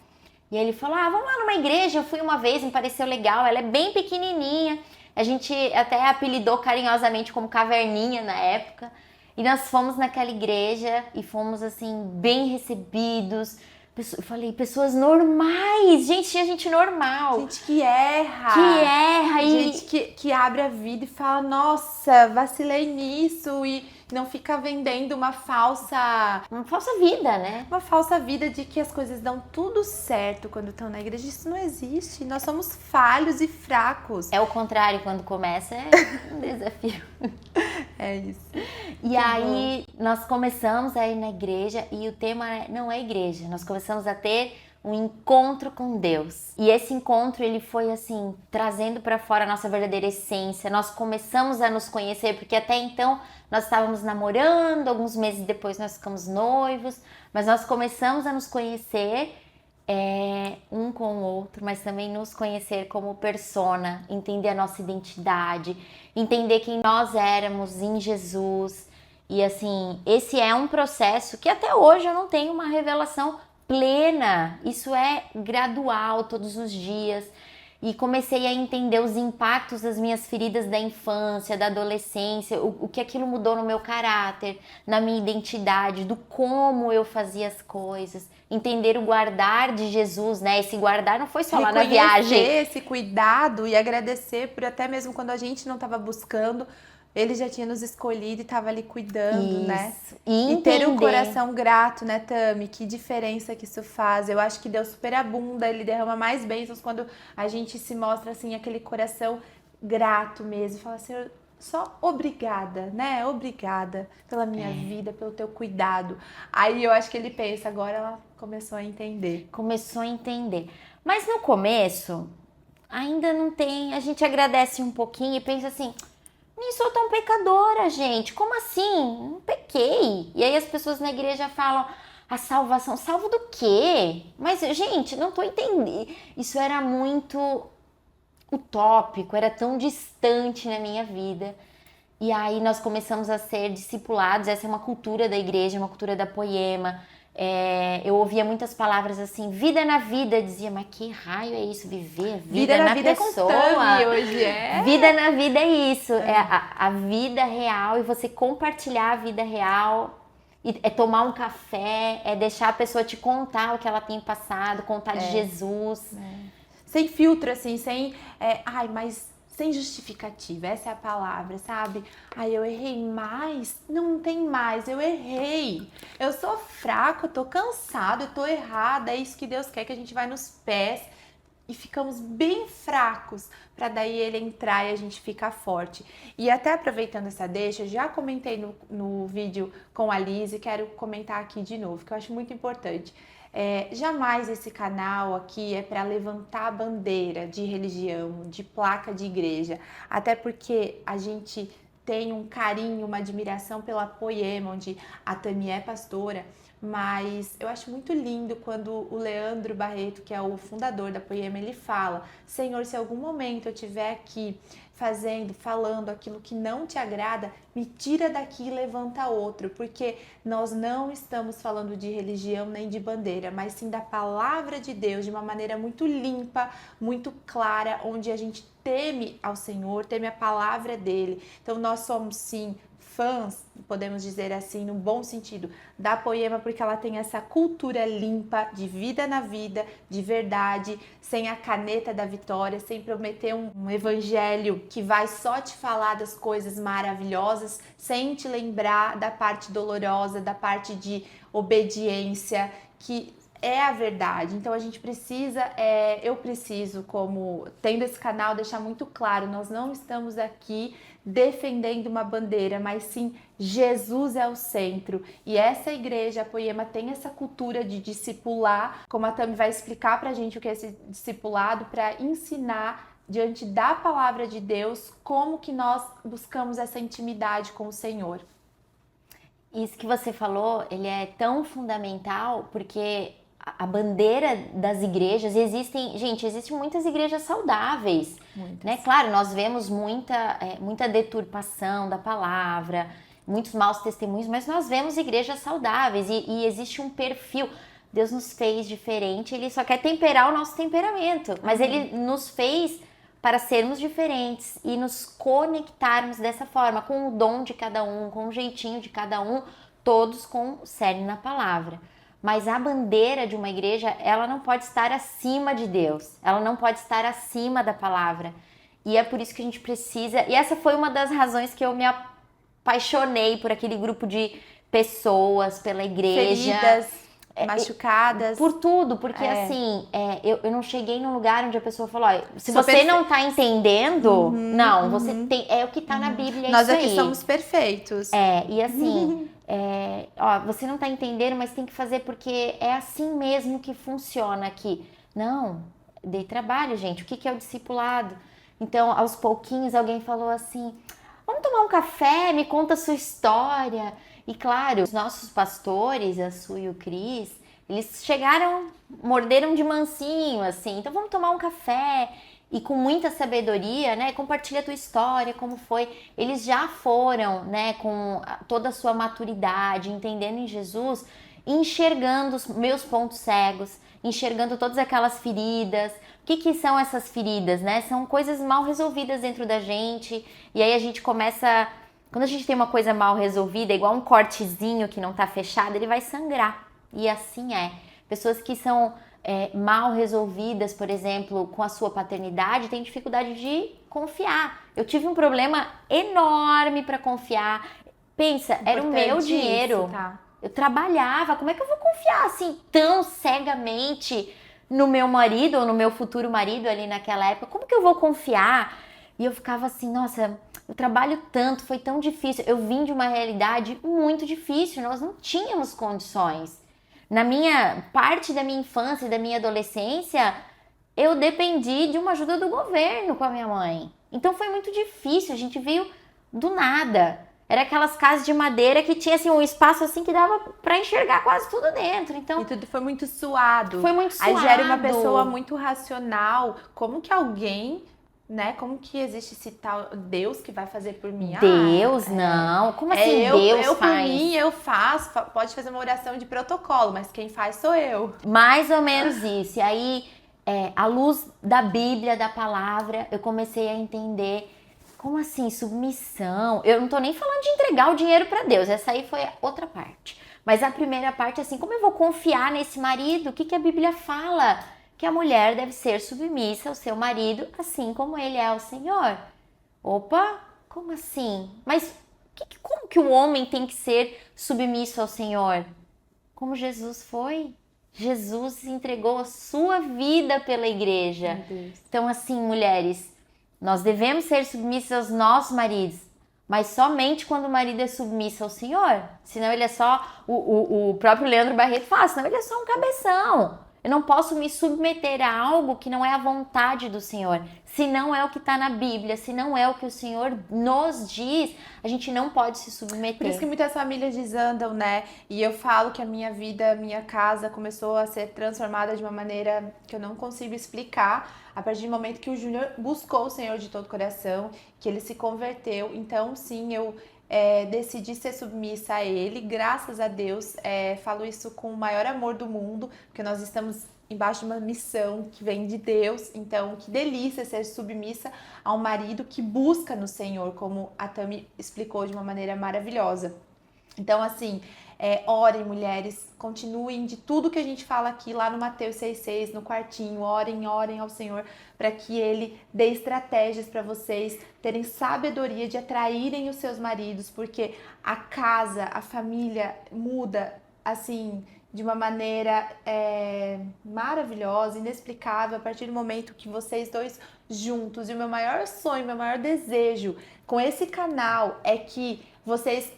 [SPEAKER 2] E ele falou, vamos lá numa igreja, eu fui uma vez, me pareceu legal, ela é bem pequenininha. A gente até apelidou carinhosamente como Caverninha na época. E nós fomos naquela igreja e fomos, assim, bem recebidos. Eu falei, pessoas normais. Gente, tinha gente normal.
[SPEAKER 1] Gente que erra.
[SPEAKER 2] E...
[SPEAKER 1] Gente que abre a vida e fala, nossa, vacilei nisso. E não fica vendendo uma falsa
[SPEAKER 2] vida, né?
[SPEAKER 1] Uma falsa vida de que as coisas dão tudo certo quando estão na igreja. Isso não existe. Nós somos falhos e fracos.
[SPEAKER 2] É o contrário, quando começa é um desafio.
[SPEAKER 1] É isso.
[SPEAKER 2] E aí nós começamos a ir na igreja e o tema não é igreja, nós começamos a ter um encontro com Deus. E esse encontro, ele foi assim, trazendo para fora a nossa verdadeira essência. Nós começamos a nos conhecer, porque até então nós estávamos namorando, alguns meses depois nós ficamos noivos, mas nós começamos a nos conhecer um com o outro, mas também nos conhecer como persona, entender a nossa identidade, entender quem nós éramos em Jesus. E assim, esse é um processo que até hoje eu não tenho uma revelação plena, isso é gradual todos os dias. E comecei a entender os impactos das minhas feridas da infância, da adolescência, o que aquilo mudou no meu caráter, na minha identidade, do como eu fazia as coisas. Entender o guardar de Jesus, né? Esse guardar não foi só lá na viagem.
[SPEAKER 1] Esse cuidado e agradecer por até mesmo quando a gente não estava buscando, ele já tinha nos escolhido e estava ali cuidando, né?
[SPEAKER 2] E
[SPEAKER 1] ter o coração grato, né, Tami? Que diferença que isso faz. Eu acho que Deus superabunda, ele derrama mais bênçãos quando a gente se mostra assim, aquele coração grato mesmo. Fala, Senhor, só obrigada, né? Obrigada pela minha vida, pelo teu cuidado. Aí eu acho que ele pensa, agora ela começou a entender.
[SPEAKER 2] Começou a entender. Mas no começo, ainda não tem. A gente agradece um pouquinho e pensa assim: nem sou tão pecadora, gente. Como assim? Não pequei. E aí as pessoas na igreja falam: a salvação. Salvo do quê? Mas, gente, não tô entendendo. Isso era muito utópico, era tão distante na minha vida. E aí nós começamos a ser discipulados. Essa é uma cultura da igreja, uma cultura da Poema. Eu ouvia muitas palavras assim, vida na vida. Eu dizia, mas que raio é isso? Viver a vida na vida pessoa.
[SPEAKER 1] É com Tami, hoje
[SPEAKER 2] Vida na vida é isso. É a vida real e você compartilhar a vida real. É tomar um café, é deixar a pessoa te contar o que ela tem passado, contar de Jesus.
[SPEAKER 1] Sem filtro, assim, sem... mas sem justificativa, essa é a palavra, sabe? Eu errei mais? Não tem mais, eu errei. Eu sou fraco, eu tô cansado, eu tô errada, é isso que Deus quer, que a gente vai nos pés e ficamos bem fracos, para daí ele entrar e a gente ficar forte. E até aproveitando essa deixa, já comentei no vídeo com a Liz e quero comentar aqui de novo, que eu acho muito importante. Jamais esse canal aqui é para levantar bandeira de religião, de placa de igreja, até porque a gente tem um carinho, uma admiração pela Poema, onde a Tami é pastora, mas eu acho muito lindo quando o Leandro Barreto, que é o fundador da Poema, ele fala: Senhor, se algum momento eu estiver aqui falando aquilo que não te agrada, me tira daqui e levanta outro, porque nós não estamos falando de religião nem de bandeira, mas sim da palavra de Deus, de uma maneira muito limpa, muito clara, onde a gente teme ao Senhor, teme a palavra dele. Então nós somos sim fãs, podemos dizer assim, no bom sentido, da Poema, porque ela tem essa cultura limpa, de vida na vida, de verdade, sem a caneta da vitória, sem prometer um evangelho que vai só te falar das coisas maravilhosas, sem te lembrar da parte dolorosa, da parte de obediência, que é a verdade. Então a gente precisa, eu preciso, como tendo esse canal, deixar muito claro, nós não estamos aqui defendendo uma bandeira, mas sim Jesus é o centro. E essa igreja, a Poema, tem essa cultura de discipular, como a Tami vai explicar pra gente o que é esse discipulado, para ensinar diante da palavra de Deus como que nós buscamos essa intimidade com o Senhor.
[SPEAKER 2] Isso que você falou, ele é tão fundamental porque a bandeira das igrejas, existem muitas igrejas saudáveis, né? Claro, nós vemos muita deturpação da palavra, muitos maus testemunhos, mas nós vemos igrejas saudáveis e existe um perfil. Deus nos fez diferente, ele só quer temperar o nosso temperamento, mas ele nos fez para sermos diferentes e nos conectarmos dessa forma, com o dom de cada um, com o jeitinho de cada um, todos com o cerne na palavra. Mas a bandeira de uma igreja, ela não pode estar acima de Deus, ela não pode estar acima da palavra. E é por isso que a gente precisa, e essa foi uma das razões que eu me apaixonei por aquele grupo de pessoas, pela igreja.
[SPEAKER 1] Feridas. machucadas.
[SPEAKER 2] Por tudo, porque assim, eu não cheguei num lugar onde a pessoa falou, ó, se você não tá entendendo, você tem, é o que tá na Bíblia,
[SPEAKER 1] Nós
[SPEAKER 2] isso
[SPEAKER 1] aqui
[SPEAKER 2] aí.
[SPEAKER 1] somos perfeitos.
[SPEAKER 2] E assim, ó, você não tá entendendo, mas tem que fazer porque é assim mesmo que funciona aqui. Não, dei trabalho, gente, o que é o discipulado? Então, aos pouquinhos, alguém falou assim, vamos tomar um café, me conta a sua história. E claro, os nossos pastores, a Su e o Cris, eles chegaram, morderam de mansinho, assim, então vamos tomar um café. E com muita sabedoria, né, compartilha a tua história, como foi. Eles já foram, né, com toda a sua maturidade, entendendo em Jesus, enxergando os meus pontos cegos, enxergando todas aquelas feridas. O que são essas feridas, né? São coisas mal resolvidas dentro da gente. E aí a gente começa... Quando a gente tem uma coisa mal resolvida, igual um cortezinho que não tá fechado, ele vai sangrar. E assim é. Pessoas que são mal resolvidas, por exemplo, com a sua paternidade, têm dificuldade de confiar. Eu tive um problema enorme para confiar. Pensa, era o meu dinheiro.
[SPEAKER 1] Tá.
[SPEAKER 2] Eu trabalhava. Como é que eu vou confiar assim tão cegamente no meu marido ou no meu futuro marido ali naquela época? Como que eu vou confiar? E eu ficava assim, nossa, eu trabalho tanto, foi tão difícil. Eu vim de uma realidade muito difícil, nós não tínhamos condições. Na minha parte da minha infância e da minha adolescência, eu dependi de uma ajuda do governo com a minha mãe. Então foi muito difícil, a gente veio do nada. Era aquelas casas de madeira que tinha assim, um espaço assim que dava pra enxergar quase tudo dentro. Então,
[SPEAKER 1] e tudo foi muito suado.
[SPEAKER 2] Foi muito suado.
[SPEAKER 1] Aí já era uma pessoa muito racional. Como que alguém, né? Como que existe esse tal Deus que vai fazer por mim?
[SPEAKER 2] Deus, não. Como assim Deus
[SPEAKER 1] eu
[SPEAKER 2] faz?
[SPEAKER 1] Por mim, eu faço. Pode fazer uma oração de protocolo, mas quem faz sou eu.
[SPEAKER 2] Mais ou menos isso. E aí, à luz da Bíblia, da palavra, eu comecei a entender como assim, submissão. Eu não tô nem falando de entregar o dinheiro para Deus. Essa aí foi a outra parte. Mas a primeira parte, assim, como eu vou confiar nesse marido? O que a Bíblia fala? Que a mulher deve ser submissa ao seu marido, assim como ele é ao Senhor. Opa, como assim? Mas como que o homem tem que ser submisso ao Senhor? Como Jesus foi? Jesus entregou a sua vida pela igreja. Então, assim, mulheres, nós devemos ser submissas aos nossos maridos, mas somente quando o marido é submisso ao Senhor. Senão ele é só, o próprio Leandro Barreto fala, senão ele é só um cabeção. Eu não posso me submeter a algo que não é a vontade do Senhor. Se não é o que está na Bíblia, se não é o que o Senhor nos diz, a gente não pode se submeter.
[SPEAKER 1] Por isso que muitas famílias desandam, né? E eu falo que a minha vida, a minha casa começou a ser transformada de uma maneira que eu não consigo explicar. A partir do momento que o Júnior buscou o Senhor de todo o coração, que ele se converteu. Então, sim, eu decidi ser submissa a ele, graças a Deus. Falo isso com o maior amor do mundo, porque nós estamos embaixo de uma missão que vem de Deus. Então, que delícia ser submissa a um marido que busca no Senhor, como a Tami explicou de uma maneira maravilhosa. Então, assim, orem, mulheres, continuem de tudo que a gente fala aqui lá no Mateus 6,6, no quartinho, orem ao Senhor, para que Ele dê estratégias para vocês terem sabedoria de atraírem os seus maridos, porque a casa, a família muda, assim, de uma maneira maravilhosa, inexplicável, a partir do momento que vocês dois juntos. E o meu maior sonho, meu maior desejo com esse canal é que vocês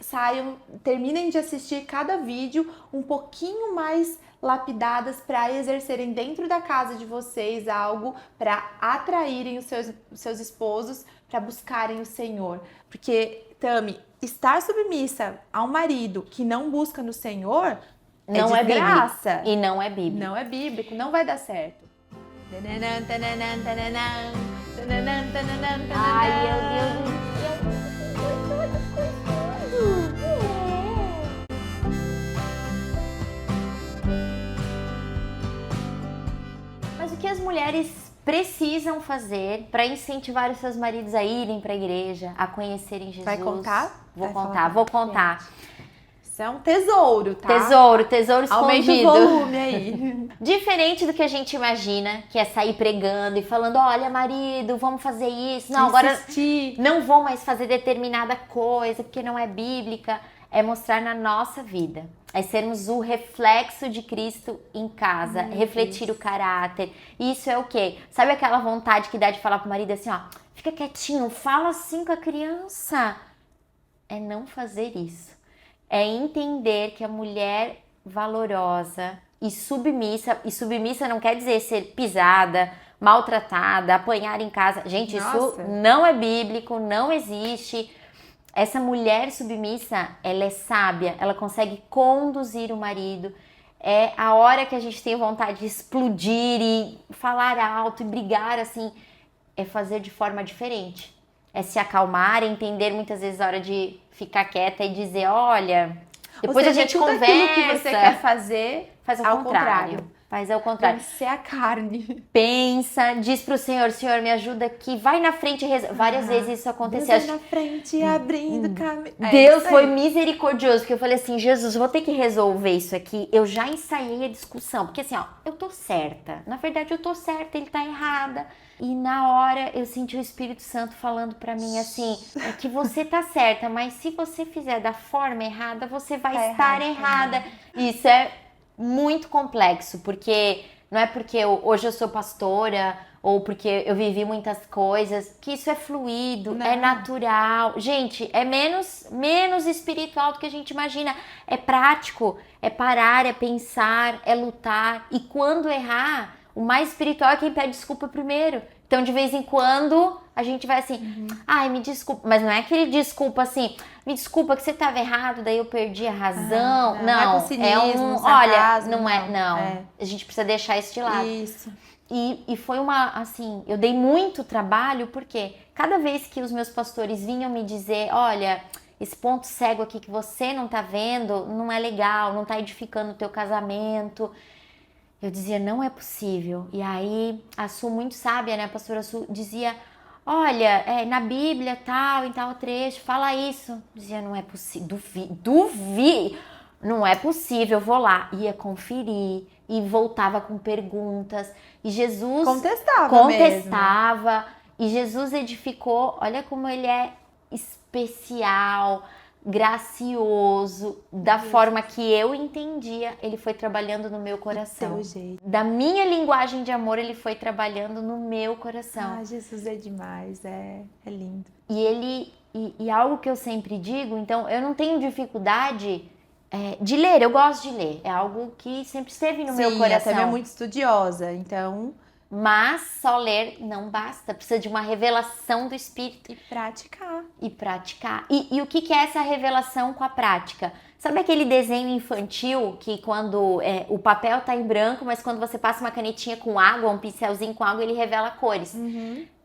[SPEAKER 1] terminem de assistir cada vídeo um pouquinho mais lapidadas para exercerem dentro da casa de vocês algo para atraírem os seus esposos para buscarem o Senhor. Porque, Tami, estar submissa a um marido que não busca no Senhor
[SPEAKER 2] não
[SPEAKER 1] é de graça.
[SPEAKER 2] Bíblico. E não é bíblico.
[SPEAKER 1] Não é bíblico, não vai dar certo.
[SPEAKER 2] Ai, meu Deus do céu. Mas o que as mulheres precisam fazer para incentivar os seus maridos a irem para a igreja, a conhecerem Jesus?
[SPEAKER 1] Vai contar?
[SPEAKER 2] Vou contar.
[SPEAKER 1] Isso é um tesouro, tá?
[SPEAKER 2] Tesouro escondido.
[SPEAKER 1] Aumenta o volume aí.
[SPEAKER 2] Diferente do que a gente imagina, que é sair pregando e falando, olha, marido, vamos fazer isso. Não, agora não vou mais fazer determinada coisa, porque não é bíblica. é mostrar na nossa vida. É sermos o reflexo de Cristo em casa, refletir o caráter. Isso é o quê? Sabe aquela vontade que dá de falar pro marido assim, ó, fica quietinho, fala assim com a criança. É não fazer isso. É entender que a mulher valorosa e submissa não quer dizer ser pisada, maltratada, apanhar em casa. Gente, isso não é bíblico, não existe. Essa mulher submissa, ela é sábia, ela consegue conduzir o marido. É a hora que a gente tem vontade de explodir e falar alto e brigar assim, é fazer de forma diferente. É se acalmar, é entender muitas vezes a hora de ficar quieta e dizer, olha, depois a gente conversa.
[SPEAKER 1] Aquilo que você quer fazer,
[SPEAKER 2] faz ao contrário. Faz ao contrário.
[SPEAKER 1] Vencer a carne.
[SPEAKER 2] Pensa, diz pro Senhor, Senhor, me ajuda aqui, vai na frente e resolve. Várias vezes isso aconteceu.
[SPEAKER 1] Deus vai na frente, abrindo caminho.
[SPEAKER 2] Deus foi misericordioso, porque eu falei assim, Jesus, vou ter que resolver isso aqui. Eu já ensaiei a discussão, porque assim, ó, eu tô certa. Na verdade, eu tô certa, ele tá errada. E na hora eu senti o Espírito Santo falando pra mim assim, é que você tá certa, mas se você fizer da forma errada, você vai estar errada. Isso é muito complexo, porque não é porque hoje eu sou pastora ou porque eu vivi muitas coisas, que isso é fluido, é natural. Gente, é menos espiritual do que a gente imagina. É prático, é parar, é pensar, é lutar. E quando errar, o mais espiritual é quem pede desculpa primeiro. Então, de vez em quando, a gente vai assim, ai, me desculpa. Mas não é aquele desculpa assim, me desculpa que você estava errado, daí eu perdi a razão. Não,
[SPEAKER 1] cinismo,
[SPEAKER 2] sarcasmo, olha, a gente precisa deixar isso de lado.
[SPEAKER 1] Isso.
[SPEAKER 2] E foi assim, eu dei muito trabalho, porque cada vez que os meus pastores vinham me dizer, olha, esse ponto cego aqui que você não tá vendo, não é legal, não tá edificando o teu casamento. Eu dizia, não é possível. E aí, a Su, muito sábia, né, a pastora Su, dizia, olha, na Bíblia, tal, em tal trecho, fala isso. Eu dizia, não é possível, duvido, não é possível, eu vou lá. Ia conferir e voltava com perguntas. E Jesus contestava mesmo. E Jesus edificou, olha como ele é especial, gracioso, da forma que eu entendia, ele foi trabalhando no meu coração. Da minha linguagem de amor, ele foi trabalhando no meu coração.
[SPEAKER 1] Ah, Jesus é demais, é lindo.
[SPEAKER 2] E algo que eu sempre digo, então, eu não tenho dificuldade de ler, eu gosto de ler, é algo que sempre esteve no meu coração.
[SPEAKER 1] Sim, eu também é muito estudiosa, então...
[SPEAKER 2] Mas só ler não basta, precisa de uma revelação do Espírito.
[SPEAKER 1] E praticar.
[SPEAKER 2] E o que é essa revelação com a prática? Sabe aquele desenho infantil que quando o papel tá em branco, mas quando você passa uma canetinha com água, um pincelzinho com água, ele revela cores?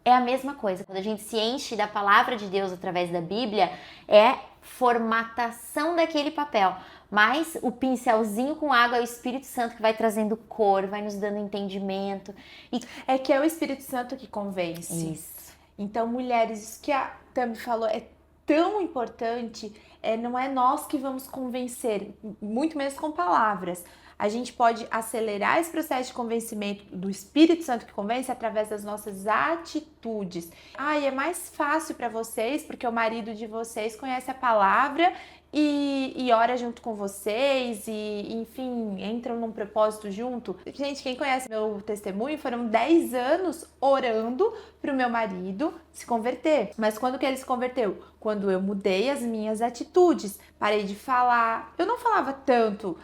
[SPEAKER 2] É a mesma coisa. Quando a gente se enche da palavra de Deus através da Bíblia, é formatação daquele papel. Mas o pincelzinho com água é o Espírito Santo que vai trazendo cor, vai nos dando entendimento.
[SPEAKER 1] É que é o Espírito Santo que convence.
[SPEAKER 2] Isso.
[SPEAKER 1] Então, mulheres, isso que a Tami falou é tão importante, não é nós que vamos convencer, muito menos com palavras. A gente pode acelerar esse processo de convencimento do Espírito Santo que convence através das nossas atitudes. É mais fácil para vocês, porque o marido de vocês conhece a palavra e ora junto com vocês e, enfim, entram num propósito junto. Gente, quem conhece meu testemunho, foram 10 anos orando pro meu marido se converter. Mas quando que ele se converteu? Quando eu mudei as minhas atitudes, parei de falar. Eu não falava tanto,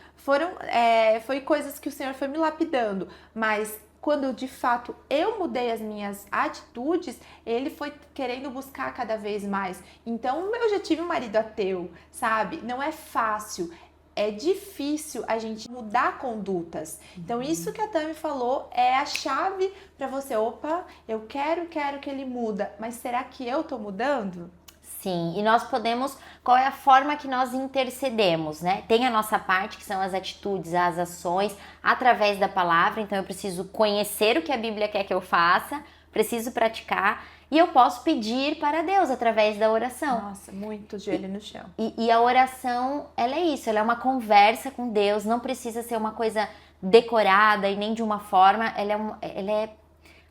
[SPEAKER 1] foi coisas que o Senhor foi me lapidando, mas quando de fato eu mudei as minhas atitudes, ele foi querendo buscar cada vez mais. Então eu já tive um marido ateu, sabe? Não é fácil, é difícil a gente mudar condutas. Então isso que a Tami falou é a chave para você. Opa, eu quero que ele muda, mas será que eu tô mudando?
[SPEAKER 2] Sim, e nós podemos, qual é a forma que nós intercedemos, né? Tem a nossa parte, que são as atitudes, as ações, através da palavra, então eu preciso conhecer o que a Bíblia quer que eu faça, preciso praticar, e eu posso pedir para Deus através da oração.
[SPEAKER 1] Nossa, muito joelho no chão.
[SPEAKER 2] E a oração, ela é isso, ela é uma conversa com Deus, não precisa ser uma coisa decorada e nem de uma forma, ela é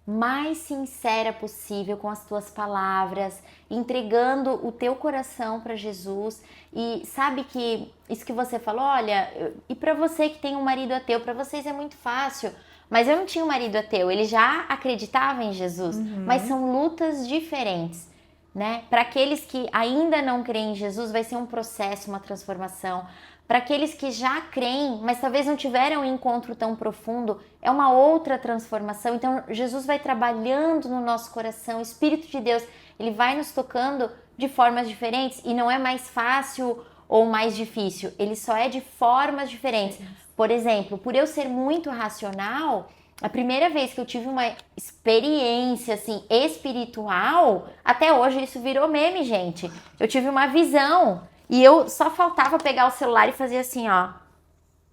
[SPEAKER 2] mais sincera possível com as tuas palavras, entregando o teu coração para Jesus. E sabe que isso que você falou, olha, e para você que tem um marido ateu, para vocês é muito fácil, mas eu não tinha um marido ateu, ele já acreditava em Jesus, mas são lutas diferentes, né? Para aqueles que ainda não creem em Jesus, vai ser um processo, uma transformação. Para aqueles que já creem, mas talvez não tiveram um encontro tão profundo, é uma outra transformação. Então, Jesus vai trabalhando no nosso coração, o Espírito de Deus, ele vai nos tocando de formas diferentes e não é mais fácil ou mais difícil, ele só é de formas diferentes. Por exemplo, por eu ser muito racional, a primeira vez que eu tive uma experiência assim espiritual, até hoje isso virou meme, gente. Eu tive uma visão. E eu só faltava pegar o celular e fazer assim, ó.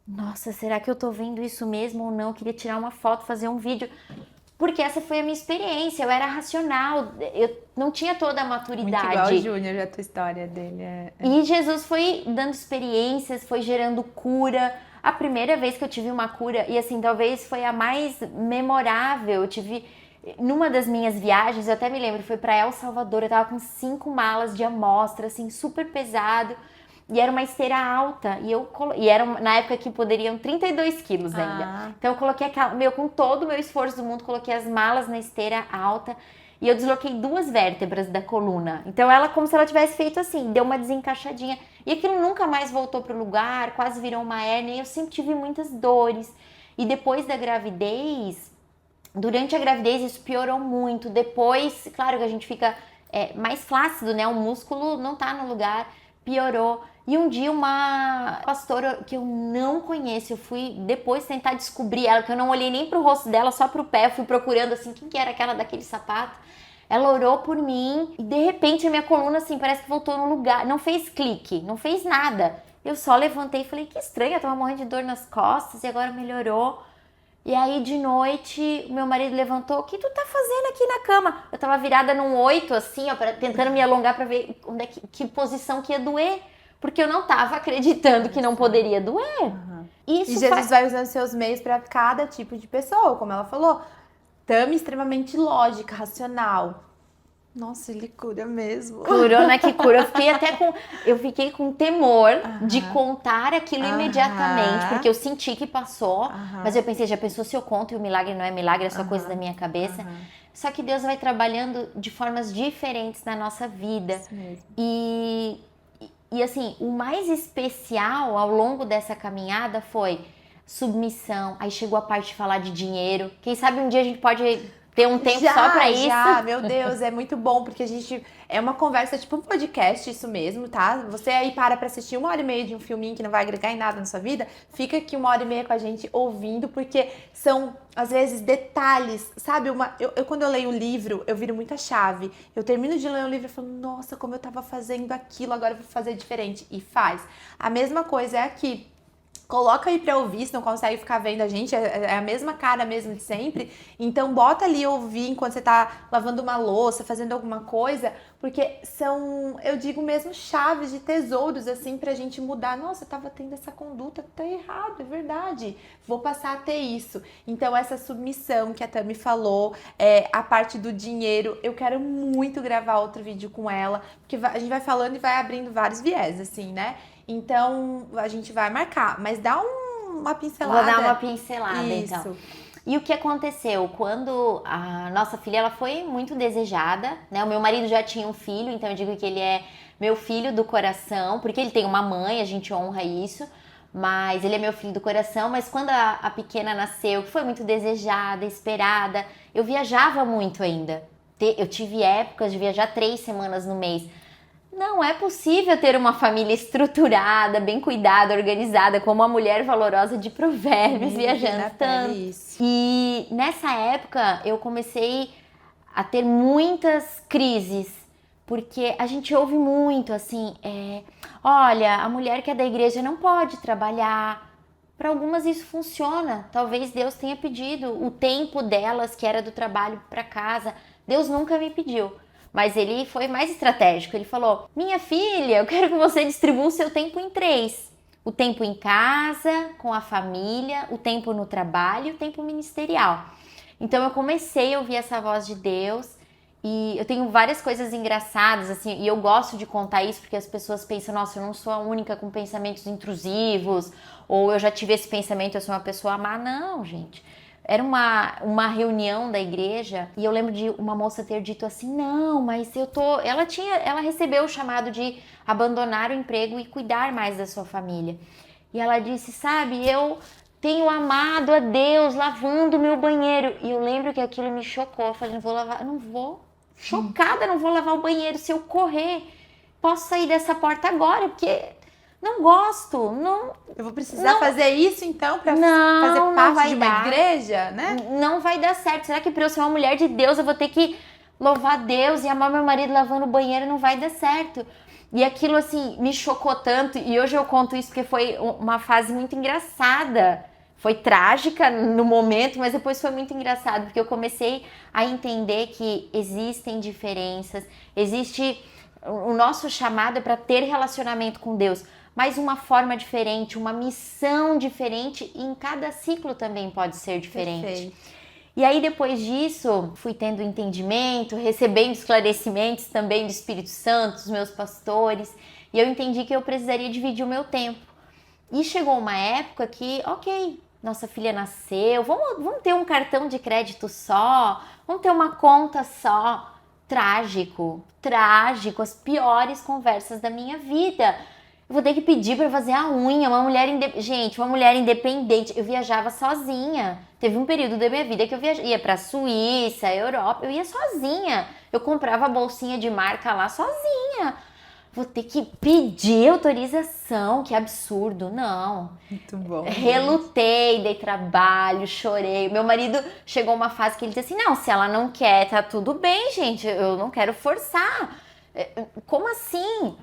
[SPEAKER 2] Nossa, será que eu tô vendo isso mesmo ou não? Eu queria tirar uma foto, fazer um vídeo. Porque essa foi a minha experiência, eu era racional, eu não tinha toda a maturidade.
[SPEAKER 1] Muito igual o Júnior, a tua história dele.
[SPEAKER 2] E Jesus foi dando experiências, foi gerando cura. A primeira vez que eu tive uma cura, e assim, talvez foi a mais memorável, eu tive... Numa das minhas viagens, eu até me lembro, foi para El Salvador, eu tava com 5 malas de amostra, assim, super pesado, e era uma esteira alta, e era na época que poderiam 32 quilos ainda. Então eu coloquei com todo o meu esforço do mundo, coloquei as malas na esteira alta, e eu desloquei 2 vértebras da coluna. Então ela, como se ela tivesse feito assim, deu uma desencaixadinha, e aquilo nunca mais voltou pro lugar, quase virou uma hérnia, e eu sempre tive muitas dores. E depois da gravidez... Durante a gravidez isso piorou muito, depois, claro que a gente fica mais flácido, né, o músculo não tá no lugar, piorou. E um dia uma pastora que eu não conheço, eu fui depois tentar descobrir ela, que eu não olhei nem pro rosto dela, só pro pé, eu fui procurando assim, quem que era aquela daquele sapato. Ela orou por mim e de repente a minha coluna assim, parece que voltou no lugar, não fez clique, não fez nada. Eu só levantei e falei, que estranho, eu tava morrendo de dor nas costas e agora melhorou. E aí de noite, meu marido levantou, o que tu tá fazendo aqui na cama? Eu tava virada num 8 assim, ó, tentando me alongar pra ver onde que posição que ia doer. Porque eu não tava acreditando que não poderia doer.
[SPEAKER 1] E Jesus vai usando seus meios pra cada tipo de pessoa, como ela falou. Tami extremamente lógica, racional. Nossa, ele cura mesmo.
[SPEAKER 2] Curou, né? Que cura. Eu fiquei com temor de contar aquilo imediatamente, porque eu senti que passou, mas eu pensei, já pensou se eu conto e o milagre não é milagre, é só coisa da minha cabeça? Só que Deus vai trabalhando de formas diferentes na nossa vida. E assim, o mais especial ao longo dessa caminhada foi submissão, aí chegou a parte de falar de dinheiro. Quem sabe um dia a gente pode... ter um tempo só pra isso.
[SPEAKER 1] Meu Deus, é muito bom, porque a gente... É uma conversa, tipo um podcast, isso mesmo, tá? Você aí para pra assistir 1h30 de um filminho que não vai agregar em nada na sua vida, fica aqui 1h30 com a gente ouvindo, porque são, às vezes, detalhes, sabe? Quando eu leio o livro, eu viro muita chave. Eu termino de ler o livro e falo, nossa, como eu tava fazendo aquilo, agora eu vou fazer diferente. E faz. A mesma coisa é aqui. Coloca aí pra ouvir, se não consegue ficar vendo a gente, é a mesma cara mesmo de sempre. Então bota ali ouvir enquanto você tá lavando uma louça, fazendo alguma coisa, porque são, eu digo mesmo, chaves de tesouros, assim, pra gente mudar. Nossa, eu tava tendo essa conduta, tá errado, é verdade. Vou passar a ter isso. Então essa submissão que a Tami falou, a parte do dinheiro, eu quero muito gravar outro vídeo com ela, porque a gente vai falando e vai abrindo vários viés, assim, né? Então, a gente vai marcar, mas dá uma pincelada.
[SPEAKER 2] Vou dar uma pincelada,
[SPEAKER 1] isso.
[SPEAKER 2] Então. E o que aconteceu? Quando a nossa filha ela foi muito desejada, né? O meu marido já tinha um filho, então eu digo que ele é meu filho do coração, porque ele tem uma mãe, a gente honra isso, mas ele é meu filho do coração. Mas quando a pequena nasceu, que foi muito desejada, esperada, eu viajava muito ainda. Eu tive épocas de viajar 3 semanas no mês. Não é possível ter uma família estruturada, bem cuidada, organizada, como a mulher valorosa de Provérbios, viajando tanto. E nessa época eu comecei a ter muitas crises, porque a gente ouve muito assim, olha, a mulher que é da igreja não pode trabalhar. Para algumas isso funciona, talvez Deus tenha pedido o tempo delas, que era do trabalho para casa. Deus nunca me pediu. Mas ele foi mais estratégico, ele falou, minha filha, eu quero que você distribua o seu tempo em 3. O tempo em casa, com a família, o tempo no trabalho e o tempo ministerial. Então eu comecei a ouvir essa voz de Deus e eu tenho várias coisas engraçadas, assim, e eu gosto de contar isso porque as pessoas pensam, nossa, eu não sou a única com pensamentos intrusivos, ou eu já tive esse pensamento, eu sou uma pessoa má. Não, gente. Era uma reunião da igreja e eu lembro de uma moça ter dito assim, não, mas ela recebeu o chamado de abandonar o emprego e cuidar mais da sua família. E ela disse, sabe, eu tenho amado a Deus lavando o meu banheiro. E eu lembro que aquilo me chocou. Eu falei, não vou. Chocada, não vou lavar o banheiro. Se eu correr, posso sair dessa porta agora, porque não gosto. Não,
[SPEAKER 1] eu vou precisar fazer isso então para fazer parte de uma igreja, né?
[SPEAKER 2] Não vai dar certo. Será que para eu ser uma mulher de Deus eu vou ter que louvar Deus e amar meu marido lavando o banheiro? Não vai dar certo. E aquilo, assim, me chocou tanto. E hoje eu conto isso porque foi uma fase muito engraçada. Foi trágica no momento, mas depois foi muito engraçado. Porque eu comecei a entender que existem diferenças. O nosso chamado é para ter relacionamento com Deus. Mas uma forma diferente, uma missão diferente. E em cada ciclo também pode ser diferente. Perfeito. E aí, depois disso, fui tendo entendimento, recebendo esclarecimentos também do Espírito Santo, dos meus pastores, e eu entendi que eu precisaria dividir o meu tempo. E chegou uma época que, ok, nossa filha nasceu, vamos ter um cartão de crédito só, vamos ter uma conta só. Trágico, as piores conversas da minha vida. Eu vou ter que pedir para fazer a unha, uma mulher independente. Eu viajava sozinha. Teve um período da minha vida que eu ia para Suíça, Europa, eu ia sozinha. Eu comprava a bolsinha de marca lá sozinha. Vou ter que pedir autorização, que absurdo, não.
[SPEAKER 1] Muito bom.
[SPEAKER 2] Relutei, dei trabalho, chorei. Meu marido chegou uma fase que ele disse assim, não, se ela não quer, tá tudo bem, gente, eu não quero forçar. Como assim?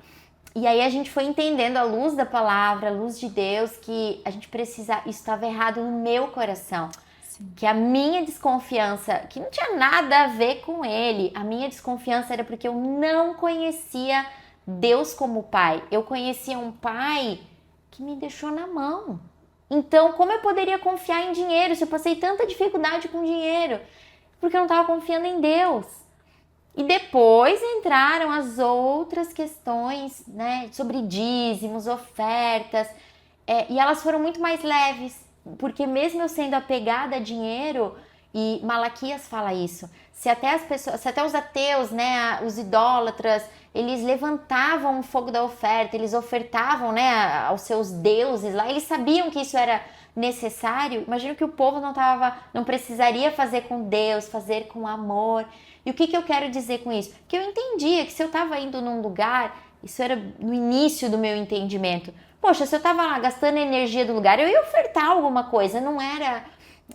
[SPEAKER 2] E aí a gente foi entendendo à luz da palavra, à luz de Deus, que a gente isso estava errado no meu coração. Sim. Que a minha desconfiança, que não tinha nada a ver com ele, a minha desconfiança era porque eu não conhecia Deus como pai. Eu conhecia um pai que me deixou na mão. Então, como eu poderia confiar em dinheiro se eu passei tanta dificuldade com dinheiro? Porque eu não estava confiando em Deus. E depois entraram as outras questões, né, sobre dízimos, ofertas, e elas foram muito mais leves, porque mesmo eu sendo apegada a dinheiro, e Malaquias fala isso, se até os ateus, né, os idólatras, eles levantavam o fogo da oferta, eles ofertavam, né, aos seus deuses lá, eles sabiam que isso era necessário. Imagino que o povo não precisaria fazer com Deus, fazer com amor. E o que eu quero dizer com isso? Que eu entendia que se eu estava indo num lugar, isso era no início do meu entendimento. Poxa, se eu estava lá gastando a energia do lugar, eu ia ofertar alguma coisa,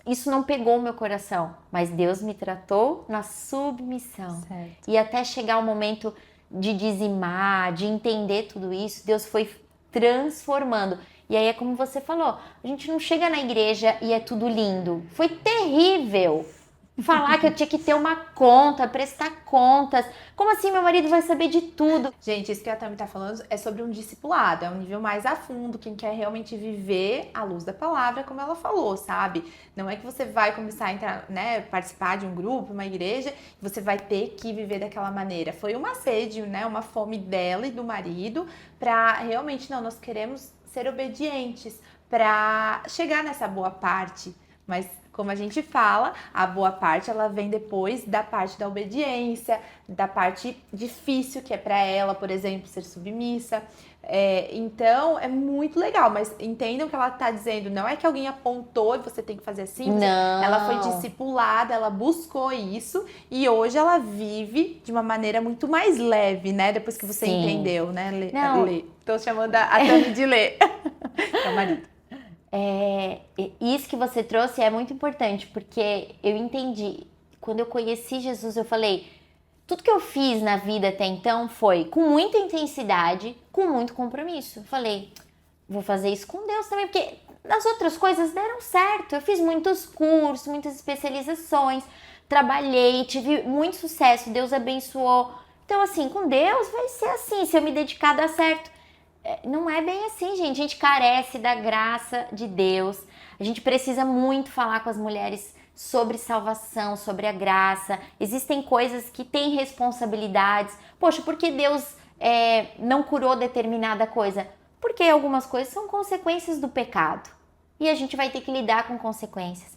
[SPEAKER 2] isso não pegou o meu coração. Mas Deus me tratou na submissão. Certo. E até chegar o momento de dizimar, de entender tudo isso, Deus foi transformando. E aí é como você falou, a gente não chega na igreja e é tudo lindo. Foi terrível. Falar que eu tinha que ter uma conta, prestar contas. Como assim meu marido vai saber de tudo?
[SPEAKER 1] Gente, isso que a Tami tá falando é sobre um discipulado, é um nível mais a fundo, quem quer realmente viver à luz da palavra, como ela falou, sabe? Não é que você vai começar a entrar, né, participar de um grupo, uma igreja, e você vai ter que viver daquela maneira. Foi uma sede, né, uma fome dela e do marido pra realmente, não, nós queremos ser obedientes pra chegar nessa boa parte, mas como a gente fala, a boa parte ela vem depois da parte da obediência, da parte difícil que é para ela, por exemplo, ser submissa. Então é muito legal, mas entendam que ela tá dizendo, não é que alguém apontou e você tem que fazer assim.
[SPEAKER 2] Não.
[SPEAKER 1] Ela foi discipulada, ela buscou isso e hoje ela vive de uma maneira muito mais leve, né? Depois que você entendeu, né? Lê. Tô chamando a Tami de Lê. É o marido.
[SPEAKER 2] Isso que você trouxe é muito importante, porque eu entendi, quando eu conheci Jesus, eu falei, tudo que eu fiz na vida até então foi com muita intensidade, com muito compromisso. Eu falei, vou fazer isso com Deus também, porque as outras coisas deram certo. Eu fiz muitos cursos, muitas especializações, trabalhei, tive muito sucesso, Deus abençoou. Então, assim, com Deus vai ser assim, se eu me dedicar, dá certo. Não é bem assim, gente. A gente carece da graça de Deus. A gente precisa muito falar com as mulheres sobre salvação, sobre a graça. Existem coisas que têm responsabilidades. Poxa, por que Deus não curou determinada coisa? Porque algumas coisas são consequências do pecado. E a gente vai ter que lidar com consequências.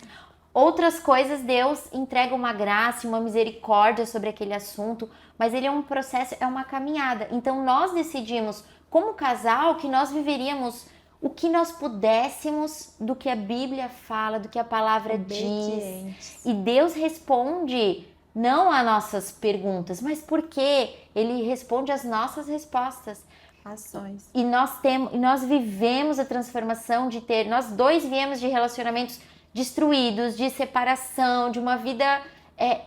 [SPEAKER 2] Outras coisas, Deus entrega uma graça, uma misericórdia sobre aquele assunto, mas ele é um processo, é uma caminhada. Então nós decidimos, como casal, que nós viveríamos o que nós pudéssemos do que a Bíblia fala, do que a palavra diz. E Deus responde não às nossas perguntas, mas porque Ele responde às nossas respostas.
[SPEAKER 1] Ações.
[SPEAKER 2] E nós vivemos a transformação de ter, nós dois viemos de relacionamentos destruídos, de separação, de uma vida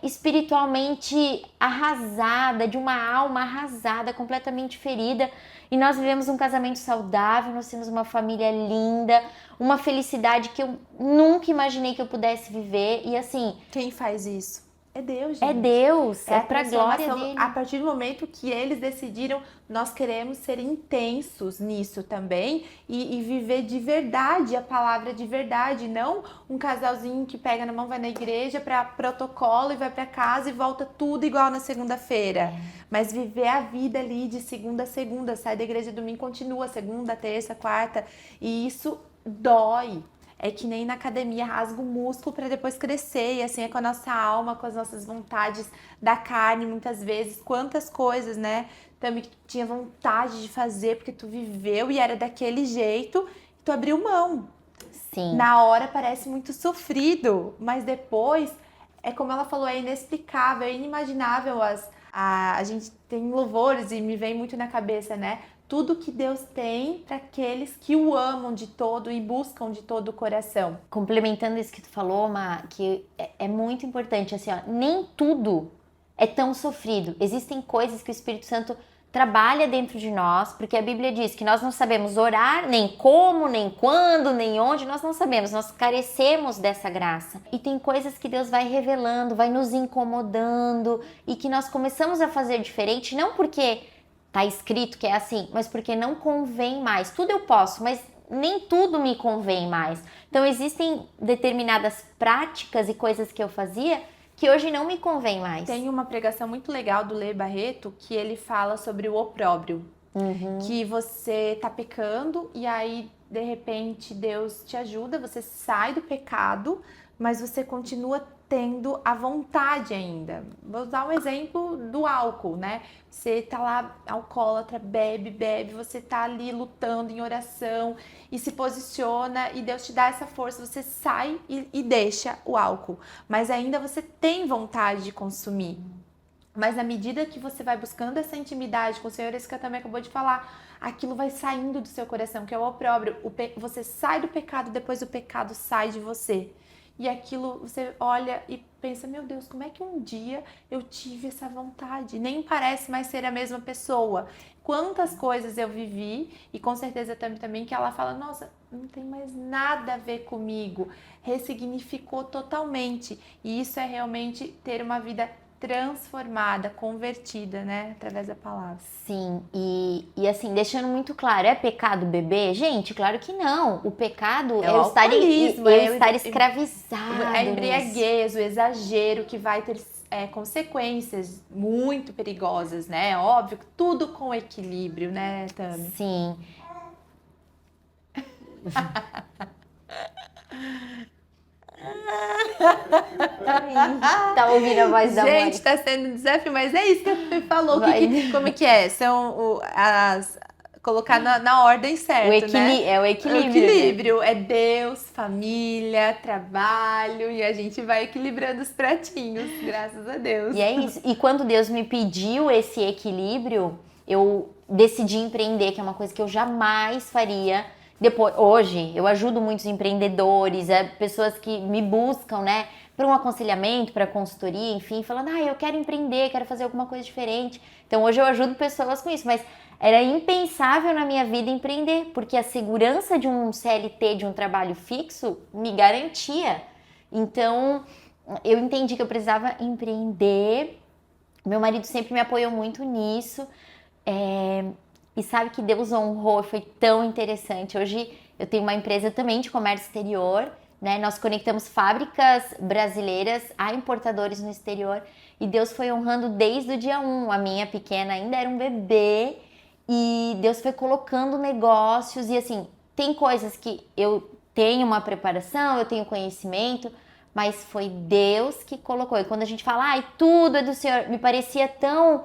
[SPEAKER 2] espiritualmente arrasada, de uma alma arrasada, completamente ferida. E nós vivemos um casamento saudável, nós temos uma família linda, uma felicidade que eu nunca imaginei que eu pudesse viver. E assim...
[SPEAKER 1] Quem faz isso? É Deus, gente.
[SPEAKER 2] É Deus, é pra glória dele.
[SPEAKER 1] A partir do momento que eles decidiram, nós queremos ser intensos nisso também e viver de verdade a palavra de verdade, não um casalzinho que pega na mão, vai na igreja para protocolo e vai para casa e volta tudo igual na segunda-feira. Mas viver a vida ali de segunda a segunda, sai da igreja domingo, continua segunda, terça, quarta, e isso dói. É que nem na academia, rasga o músculo para depois crescer. E assim é com a nossa alma, com as nossas vontades da carne, muitas vezes. Quantas coisas, né? Também que tu tinha vontade de fazer porque tu viveu e era daquele jeito. E tu abriu mão.
[SPEAKER 2] Sim.
[SPEAKER 1] Na hora parece muito sofrido, mas depois, é como ela falou, é inexplicável, é inimaginável. A gente tem louvores e me vem muito na cabeça, né? Tudo que Deus tem para aqueles que o amam de todo e buscam de todo o coração.
[SPEAKER 2] Complementando isso que tu falou, Ma, que é muito importante, assim, ó, nem tudo é tão sofrido. Existem coisas que o Espírito Santo trabalha dentro de nós, porque a Bíblia diz que nós não sabemos orar, nem como, nem quando, nem onde, nós não sabemos, nós carecemos dessa graça. E tem coisas que Deus vai revelando, vai nos incomodando, e que nós começamos a fazer diferente, não porque tá escrito que é assim, mas porque não convém mais. Tudo eu posso, mas nem tudo me convém mais. Então existem determinadas práticas e coisas que eu fazia que hoje não me convém mais.
[SPEAKER 1] Tem uma pregação muito legal do Lê Barreto que ele fala sobre o opróbrio. Que você tá pecando e aí de repente Deus te ajuda, você sai do pecado, mas você continua tendo a vontade ainda. Vou dar um exemplo do álcool, né? Você tá lá alcoólatra, bebe, você tá ali lutando em oração e se posiciona e Deus te dá essa força, você sai e deixa o álcool. Mas ainda você tem vontade de consumir. Mas na medida que você vai buscando essa intimidade com o Senhor, isso que eu também acabou de falar, aquilo vai saindo do seu coração, que é o opróbrio. Você sai do pecado, depois o pecado sai de você. E aquilo você olha e pensa, meu Deus, como é que um dia eu tive essa vontade? Nem parece mais ser a mesma pessoa. Quantas coisas eu vivi e com certeza também que ela fala, nossa, não tem mais nada a ver comigo. Ressignificou totalmente. E isso é realmente ter uma vida transformada, convertida, né? Através da palavra.
[SPEAKER 2] Sim, e assim, deixando muito claro, é pecado beber? Gente, claro que não. O pecado é eu estar escravizado.
[SPEAKER 1] A embriaguez, o exagero que vai ter consequências muito perigosas, né? Óbvio, tudo com equilíbrio, né, Tami?
[SPEAKER 2] Sim. Tá ouvindo a voz da mãe?
[SPEAKER 1] Gente, tá sendo um desafio, mas é isso que a Fê falou. Como que é? São colocar na ordem certa, né?
[SPEAKER 2] É o equilíbrio.
[SPEAKER 1] O equilíbrio é Deus, família, trabalho e a gente vai equilibrando os pratinhos, graças a Deus.
[SPEAKER 2] E é isso. E quando Deus me pediu esse equilíbrio, eu decidi empreender, que é uma coisa que eu jamais faria. Hoje, eu ajudo muitos empreendedores, pessoas que me buscam, né, para um aconselhamento, para consultoria, enfim, falando, eu quero empreender, quero fazer alguma coisa diferente. Então, hoje eu ajudo pessoas com isso, mas era impensável na minha vida empreender, porque a segurança de um CLT, de um trabalho fixo, me garantia. Então, eu entendi que eu precisava empreender. Meu marido sempre me apoiou muito nisso. E sabe que Deus honrou, foi tão interessante. Hoje eu tenho uma empresa também de comércio exterior né? Nós conectamos fábricas brasileiras a importadores no exterior e Deus foi honrando desde o dia 1. A minha pequena ainda era um bebê e Deus foi colocando negócios e assim, tem coisas que eu tenho uma preparação, eu tenho conhecimento, mas foi Deus que colocou. E quando a gente fala, ai, tudo é do Senhor, me parecia tão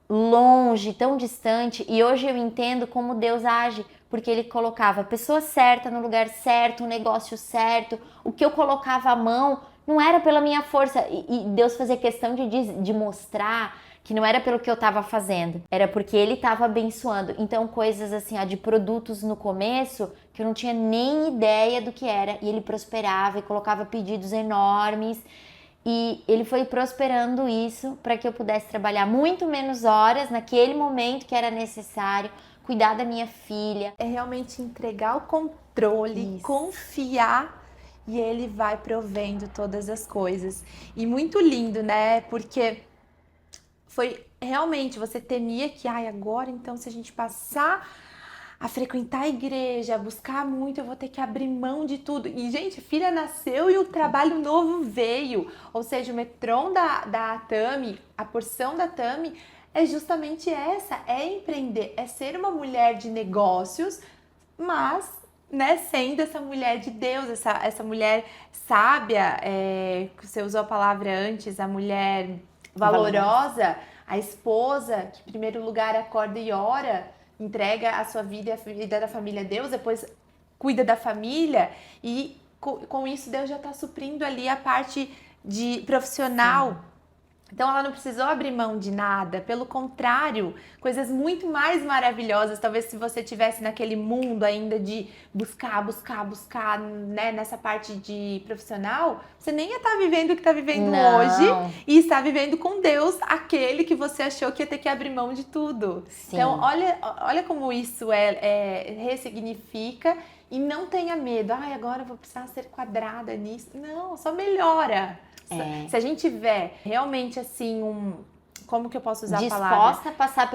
[SPEAKER 2] longe, tão distante, e hoje eu entendo como Deus age, porque Ele colocava a pessoa certa no lugar certo, o negócio certo, o que eu colocava à mão não era pela minha força, e Deus fazia questão de mostrar que não era pelo que eu estava fazendo, era porque Ele estava abençoando. Então coisas assim, de produtos no começo, que eu não tinha nem ideia do que era, e Ele prosperava e colocava pedidos enormes, e Ele foi prosperando isso para que eu pudesse trabalhar muito menos horas naquele momento que era necessário, cuidar da minha filha.
[SPEAKER 1] É realmente entregar o controle,
[SPEAKER 2] Isso.
[SPEAKER 1] confiar e Ele vai provendo todas as coisas. E muito lindo, né? Porque foi realmente, você temia que, ai, agora então se a gente passar a frequentar a igreja, a buscar muito, eu vou ter que abrir mão de tudo. E, gente, filha nasceu e o trabalho novo veio. Ou seja, o metron da Tami, a porção da Tami é justamente essa, é empreender, é ser uma mulher de negócios, mas, né, sendo essa mulher de Deus, essa mulher sábia, você usou a palavra antes, a mulher valorosa, a esposa que, em primeiro lugar, acorda e ora, entrega a sua vida e a vida da família a Deus, depois cuida da família e com isso Deus já está suprindo ali a parte de profissional. Sim. Então ela não precisou abrir mão de nada, pelo contrário, coisas muito mais maravilhosas. Talvez se você tivesse naquele mundo ainda de buscar, né, nessa parte de profissional, você nem ia estar vivendo o que está vivendo hoje e está vivendo com Deus, aquele que você achou que ia ter que abrir mão de tudo. Sim. Então olha como isso ressignifica e não tenha medo. Ai, agora eu vou precisar ser quadrada nisso. Não, só melhora. Se a gente tiver realmente assim como que eu posso usar a palavra?
[SPEAKER 2] Disposta a passar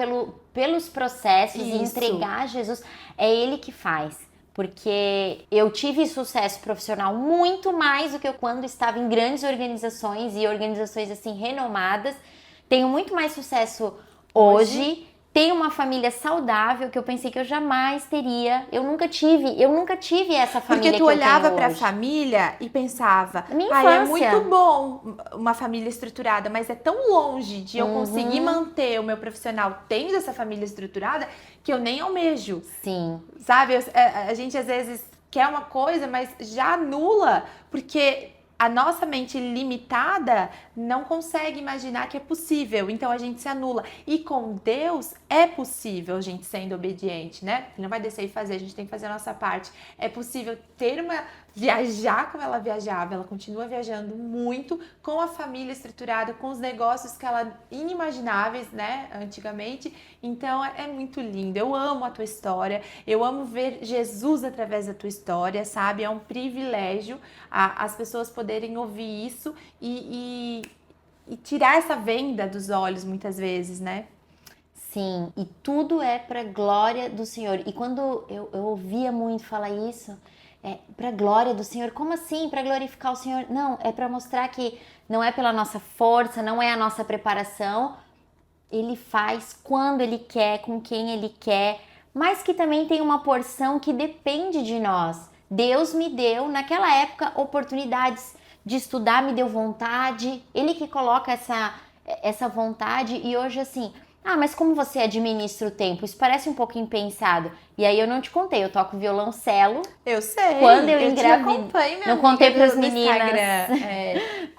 [SPEAKER 2] pelos processos e entregar a Jesus, é Ele que faz. Porque eu tive sucesso profissional muito mais do que eu quando estava em grandes organizações e organizações assim renomadas. Tenho muito mais sucesso hoje. Tenho uma família saudável que eu pensei que eu jamais teria. Eu nunca tive essa família.
[SPEAKER 1] Porque tu olhava para a família e pensava, é muito bom uma família estruturada, mas é tão longe de eu conseguir manter o meu profissional tendo essa família estruturada que eu nem almejo.
[SPEAKER 2] Sim.
[SPEAKER 1] Sabe, a gente às vezes quer uma coisa, mas já anula, porque a nossa mente limitada não consegue imaginar que é possível, então a gente se anula. E com Deus é possível a gente sendo obediente, né? Ele não vai descer e fazer, a gente tem que fazer a nossa parte. É possível viajar como ela viajava, ela continua viajando muito com a família estruturada, com os negócios que ela inimagináveis, né, antigamente. Então é muito lindo. Eu amo a tua história, eu amo ver Jesus através da tua história, sabe? É um privilégio as pessoas poderem ouvir isso e tirar essa venda dos olhos muitas vezes, né?
[SPEAKER 2] Sim, e tudo é para glória do Senhor. E quando eu ouvia muito falar isso, para glória do Senhor. Como assim? Para glorificar o Senhor? Não, é para mostrar que não é pela nossa força, não é a nossa preparação. Ele faz quando Ele quer, com quem Ele quer, mas que também tem uma porção que depende de nós. Deus me deu, naquela época, oportunidades de estudar, me deu vontade. Ele que coloca essa vontade e hoje assim... mas como você administra o tempo? Isso parece um pouco impensado. E aí eu não te contei, eu toco violoncelo.
[SPEAKER 1] Eu sei.
[SPEAKER 2] Quando eu engravidei, não contei para as meninas.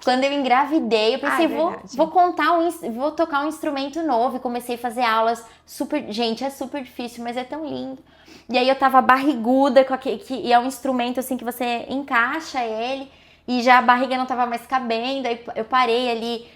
[SPEAKER 2] Quando eu engravidei, eu pensei, vou tocar um instrumento novo e comecei a fazer aulas super, gente, é super difícil, mas é tão lindo. E aí eu tava barriguda e é um instrumento assim que você encaixa ele e já a barriga não tava mais cabendo. Aí eu parei ali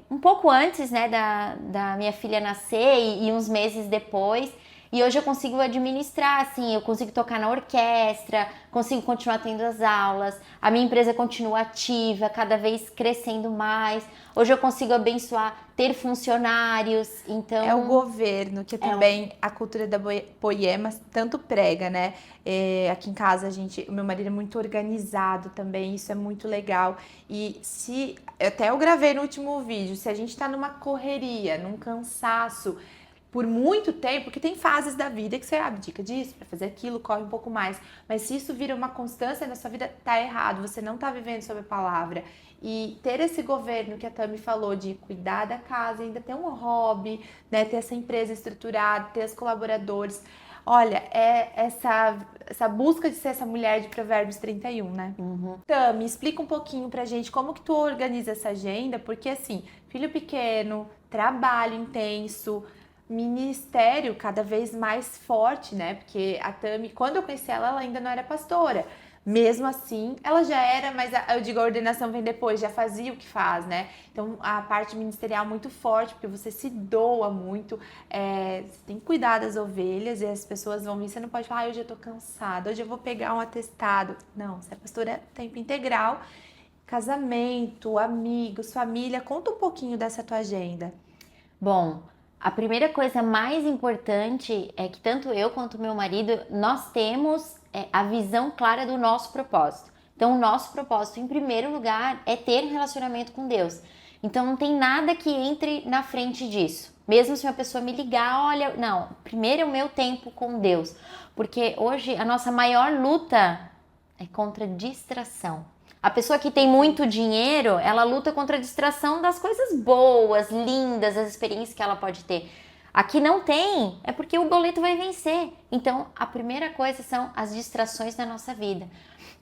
[SPEAKER 2] um pouco antes, né, da minha filha nascer e uns meses depois. E hoje eu consigo administrar, assim, eu consigo tocar na orquestra, consigo continuar tendo as aulas, a minha empresa continua ativa, cada vez crescendo mais. Hoje eu consigo abençoar, ter funcionários, então...
[SPEAKER 1] É o governo, que também a cultura da Poema tanto prega, né? Aqui em casa, o meu marido é muito organizado também, isso é muito legal. E até eu gravei no último vídeo, se a gente tá numa correria, num cansaço, por muito tempo, porque tem fases da vida que você abdica disso para fazer aquilo, corre um pouco mais. Mas se isso vira uma constância na sua vida, tá errado, você não tá vivendo sob a palavra. E ter esse governo que a Tami falou de cuidar da casa, ainda ter um hobby, né, ter essa empresa estruturada, ter os colaboradores. Olha, é essa busca de ser essa mulher de Provérbios 31, né? Tami, explica um pouquinho pra gente como que tu organiza essa agenda, porque assim, filho pequeno, trabalho intenso, ministério cada vez mais forte, né? Porque a Tami, quando eu conheci ela, ela ainda não era pastora. Mesmo assim, ela já era, mas eu digo, a ordenação vem depois, já fazia o que faz, né? Então, a parte ministerial muito forte, porque você se doa muito, você tem que cuidar das ovelhas e as pessoas vão vir, você não pode falar, hoje eu tô cansada, hoje eu vou pegar um atestado. Não, você é pastora tempo integral, casamento, amigos, família, conta um pouquinho dessa tua agenda.
[SPEAKER 2] Bom, a primeira coisa mais importante é que tanto eu quanto meu marido, nós temos a visão clara do nosso propósito. Então, o nosso propósito, em primeiro lugar, é ter um relacionamento com Deus. Então, não tem nada que entre na frente disso. Mesmo se uma pessoa me ligar, olha, não, primeiro é o meu tempo com Deus. Porque hoje a nossa maior luta é contra distração. A pessoa que tem muito dinheiro, ela luta contra a distração das coisas boas, lindas, as experiências que ela pode ter. Aqui não tem, é porque o boleto vai vencer. Então, a primeira coisa são as distrações da nossa vida.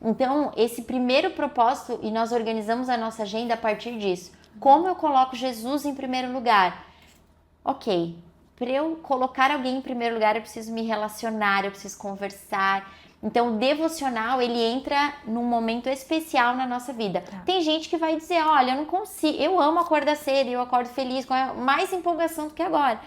[SPEAKER 2] Então, esse primeiro propósito, e nós organizamos a nossa agenda a partir disso. Como eu coloco Jesus em primeiro lugar? Ok, para eu colocar alguém em primeiro lugar, eu preciso me relacionar, eu preciso conversar. Então, o devocional, ele entra num momento especial na nossa vida.
[SPEAKER 1] Tá.
[SPEAKER 2] Tem gente que vai dizer, olha, eu não consigo, eu amo acordar cedo, eu acordo feliz, com mais empolgação do que agora.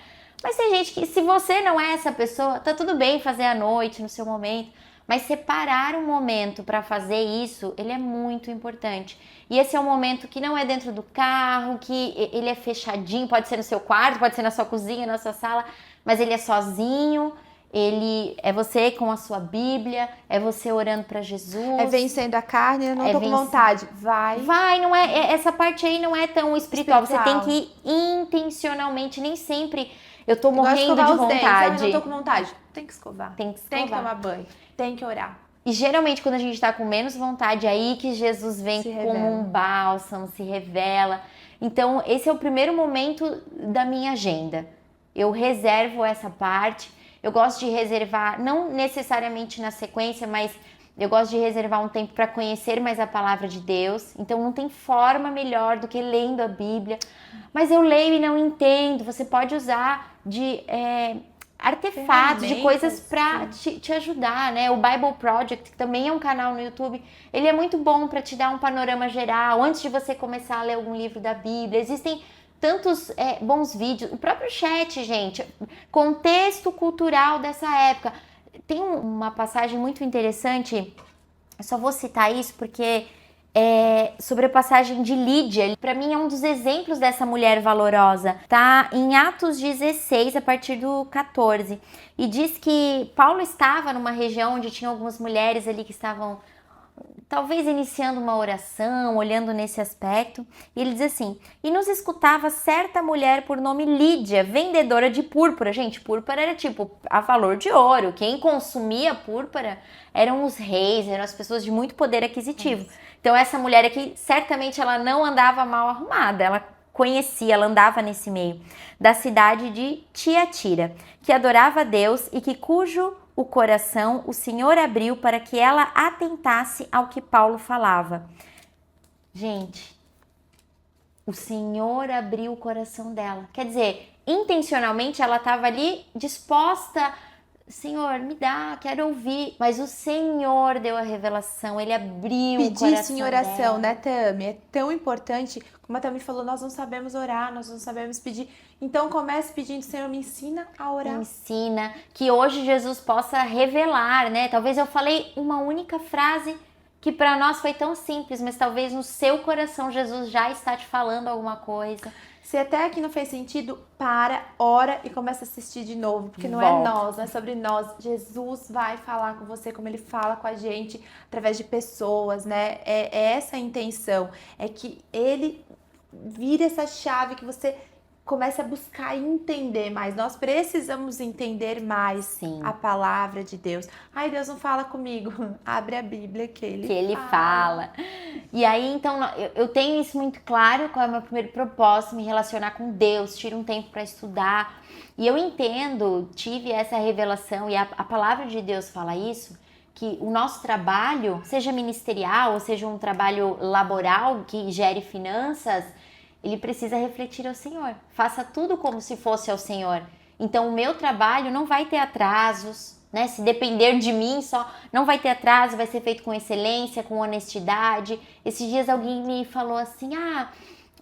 [SPEAKER 2] Mas tem gente que, se você não é essa pessoa, tá tudo bem fazer à noite, no seu momento. Mas separar um momento para fazer isso, ele é muito importante. E esse é um momento que não é dentro do carro, que ele é fechadinho, pode ser no seu quarto, pode ser na sua cozinha, na sua sala, mas ele é sozinho. Ele é você com a sua Bíblia, é você orando para Jesus.
[SPEAKER 1] É vencendo a carne, eu não tô com vontade.
[SPEAKER 2] Vai, não é, essa parte aí não é tão espiritual. Você tem que ir intencionalmente, nem sempre eu tô morrendo de vontade.
[SPEAKER 1] Eu não tô com vontade. Tem que escovar.
[SPEAKER 2] Tem que escovar.
[SPEAKER 1] Tem que tomar banho. Tem que orar.
[SPEAKER 2] E geralmente quando a gente tá com menos vontade, é aí que Jesus vem como um bálsamo, se revela. Então, esse é o primeiro momento da minha agenda. Eu reservo essa parte. Eu gosto de reservar, não necessariamente na sequência, mas eu gosto de reservar um tempo para conhecer mais a palavra de Deus. Então não tem forma melhor do que lendo a Bíblia. Mas eu leio e não entendo. Você pode usar de artefatos, de coisas para te ajudar, né? O Bible Project, que também é um canal no YouTube, ele é muito bom para te dar um panorama geral antes de você começar a ler algum livro da Bíblia. Existem tantos bons vídeos, o próprio chat, gente, contexto cultural dessa época. Tem uma passagem muito interessante, eu só vou citar isso porque é sobre a passagem de Lídia. Para mim é um dos exemplos dessa mulher valorosa. Tá em Atos 16, a partir do 14. E diz que Paulo estava numa região onde tinha algumas mulheres ali que estavam talvez iniciando uma oração, olhando nesse aspecto, e ele diz assim: e nos escutava certa mulher por nome Lídia, vendedora de púrpura. Gente, púrpura era tipo a valor de ouro. Quem consumia púrpura eram os reis, eram as pessoas de muito poder aquisitivo. Então essa mulher aqui, certamente ela não andava mal arrumada, ela conhecia, ela andava nesse meio, da cidade de Tiatira, que adorava a Deus e que cujo o coração o Senhor abriu para que ela atentasse ao que Paulo falava. Gente, o Senhor abriu o coração dela. Quer dizer, intencionalmente ela estava ali disposta, Senhor, me dá, quero ouvir. Mas o Senhor deu a revelação, Ele abriu o
[SPEAKER 1] Pedir
[SPEAKER 2] coração
[SPEAKER 1] sim oração,
[SPEAKER 2] dela.
[SPEAKER 1] né, Tami? É tão importante. Como a Tami falou, nós não sabemos orar, nós não sabemos pedir. Então comece pedindo, Senhor, me ensina a
[SPEAKER 2] Me
[SPEAKER 1] orar.
[SPEAKER 2] ensina, que hoje Jesus possa revelar, né? Talvez eu falei uma única frase que para nós foi tão simples, mas talvez no seu coração Jesus já está te falando alguma coisa.
[SPEAKER 1] Se até aqui não fez sentido, para, ora e começa a assistir de novo. Porque não é
[SPEAKER 2] Volta.
[SPEAKER 1] nós, não é sobre nós. Jesus vai falar com você como ele fala com a gente, através de pessoas, né? É essa a intenção. É que ele vire essa chave, que você comece a buscar e entender mais. Nós precisamos entender mais
[SPEAKER 2] Sim.
[SPEAKER 1] a palavra de Deus. Ai, Deus não fala comigo. Abre a Bíblia que ele
[SPEAKER 2] fala. E aí, então, eu tenho isso muito claro, qual é o meu primeiro propósito, me relacionar com Deus, tiro um tempo para estudar. E eu entendo, tive essa revelação, e a palavra de Deus fala isso, que o nosso trabalho, seja ministerial, ou seja um trabalho laboral que gere finanças, ele precisa refletir ao Senhor. Faça tudo como se fosse ao Senhor. Então, o meu trabalho não vai ter atrasos, né? Se depender de mim só, não vai ter atraso, vai ser feito com excelência, com honestidade. Esses dias alguém me falou assim,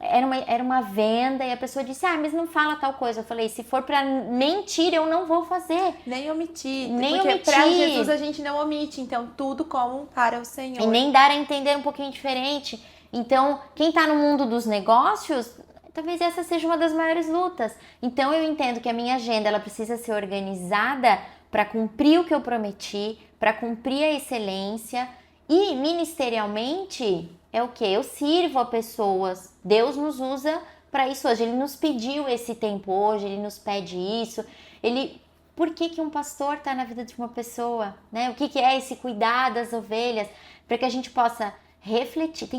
[SPEAKER 2] era uma venda, e a pessoa disse, mas não fala tal coisa. Eu falei, se for pra mentir, eu não vou fazer.
[SPEAKER 1] Nem omitir.
[SPEAKER 2] Nem
[SPEAKER 1] porque
[SPEAKER 2] omitir.
[SPEAKER 1] para Jesus a gente não omite. Então, tudo como para o Senhor.
[SPEAKER 2] E nem dar a entender um pouquinho diferente. Então, quem tá no mundo dos negócios, talvez essa seja uma das maiores lutas. Então, eu entendo que a minha agenda, ela precisa ser organizada para cumprir o que eu prometi, para cumprir a excelência. E ministerialmente é o que? Eu sirvo a pessoas. Deus nos usa para isso hoje. Ele nos pediu esse tempo hoje, ele nos pede isso. Por que um pastor está na vida de uma pessoa? Né? O que é esse cuidar das ovelhas? Para que a gente possa refletir.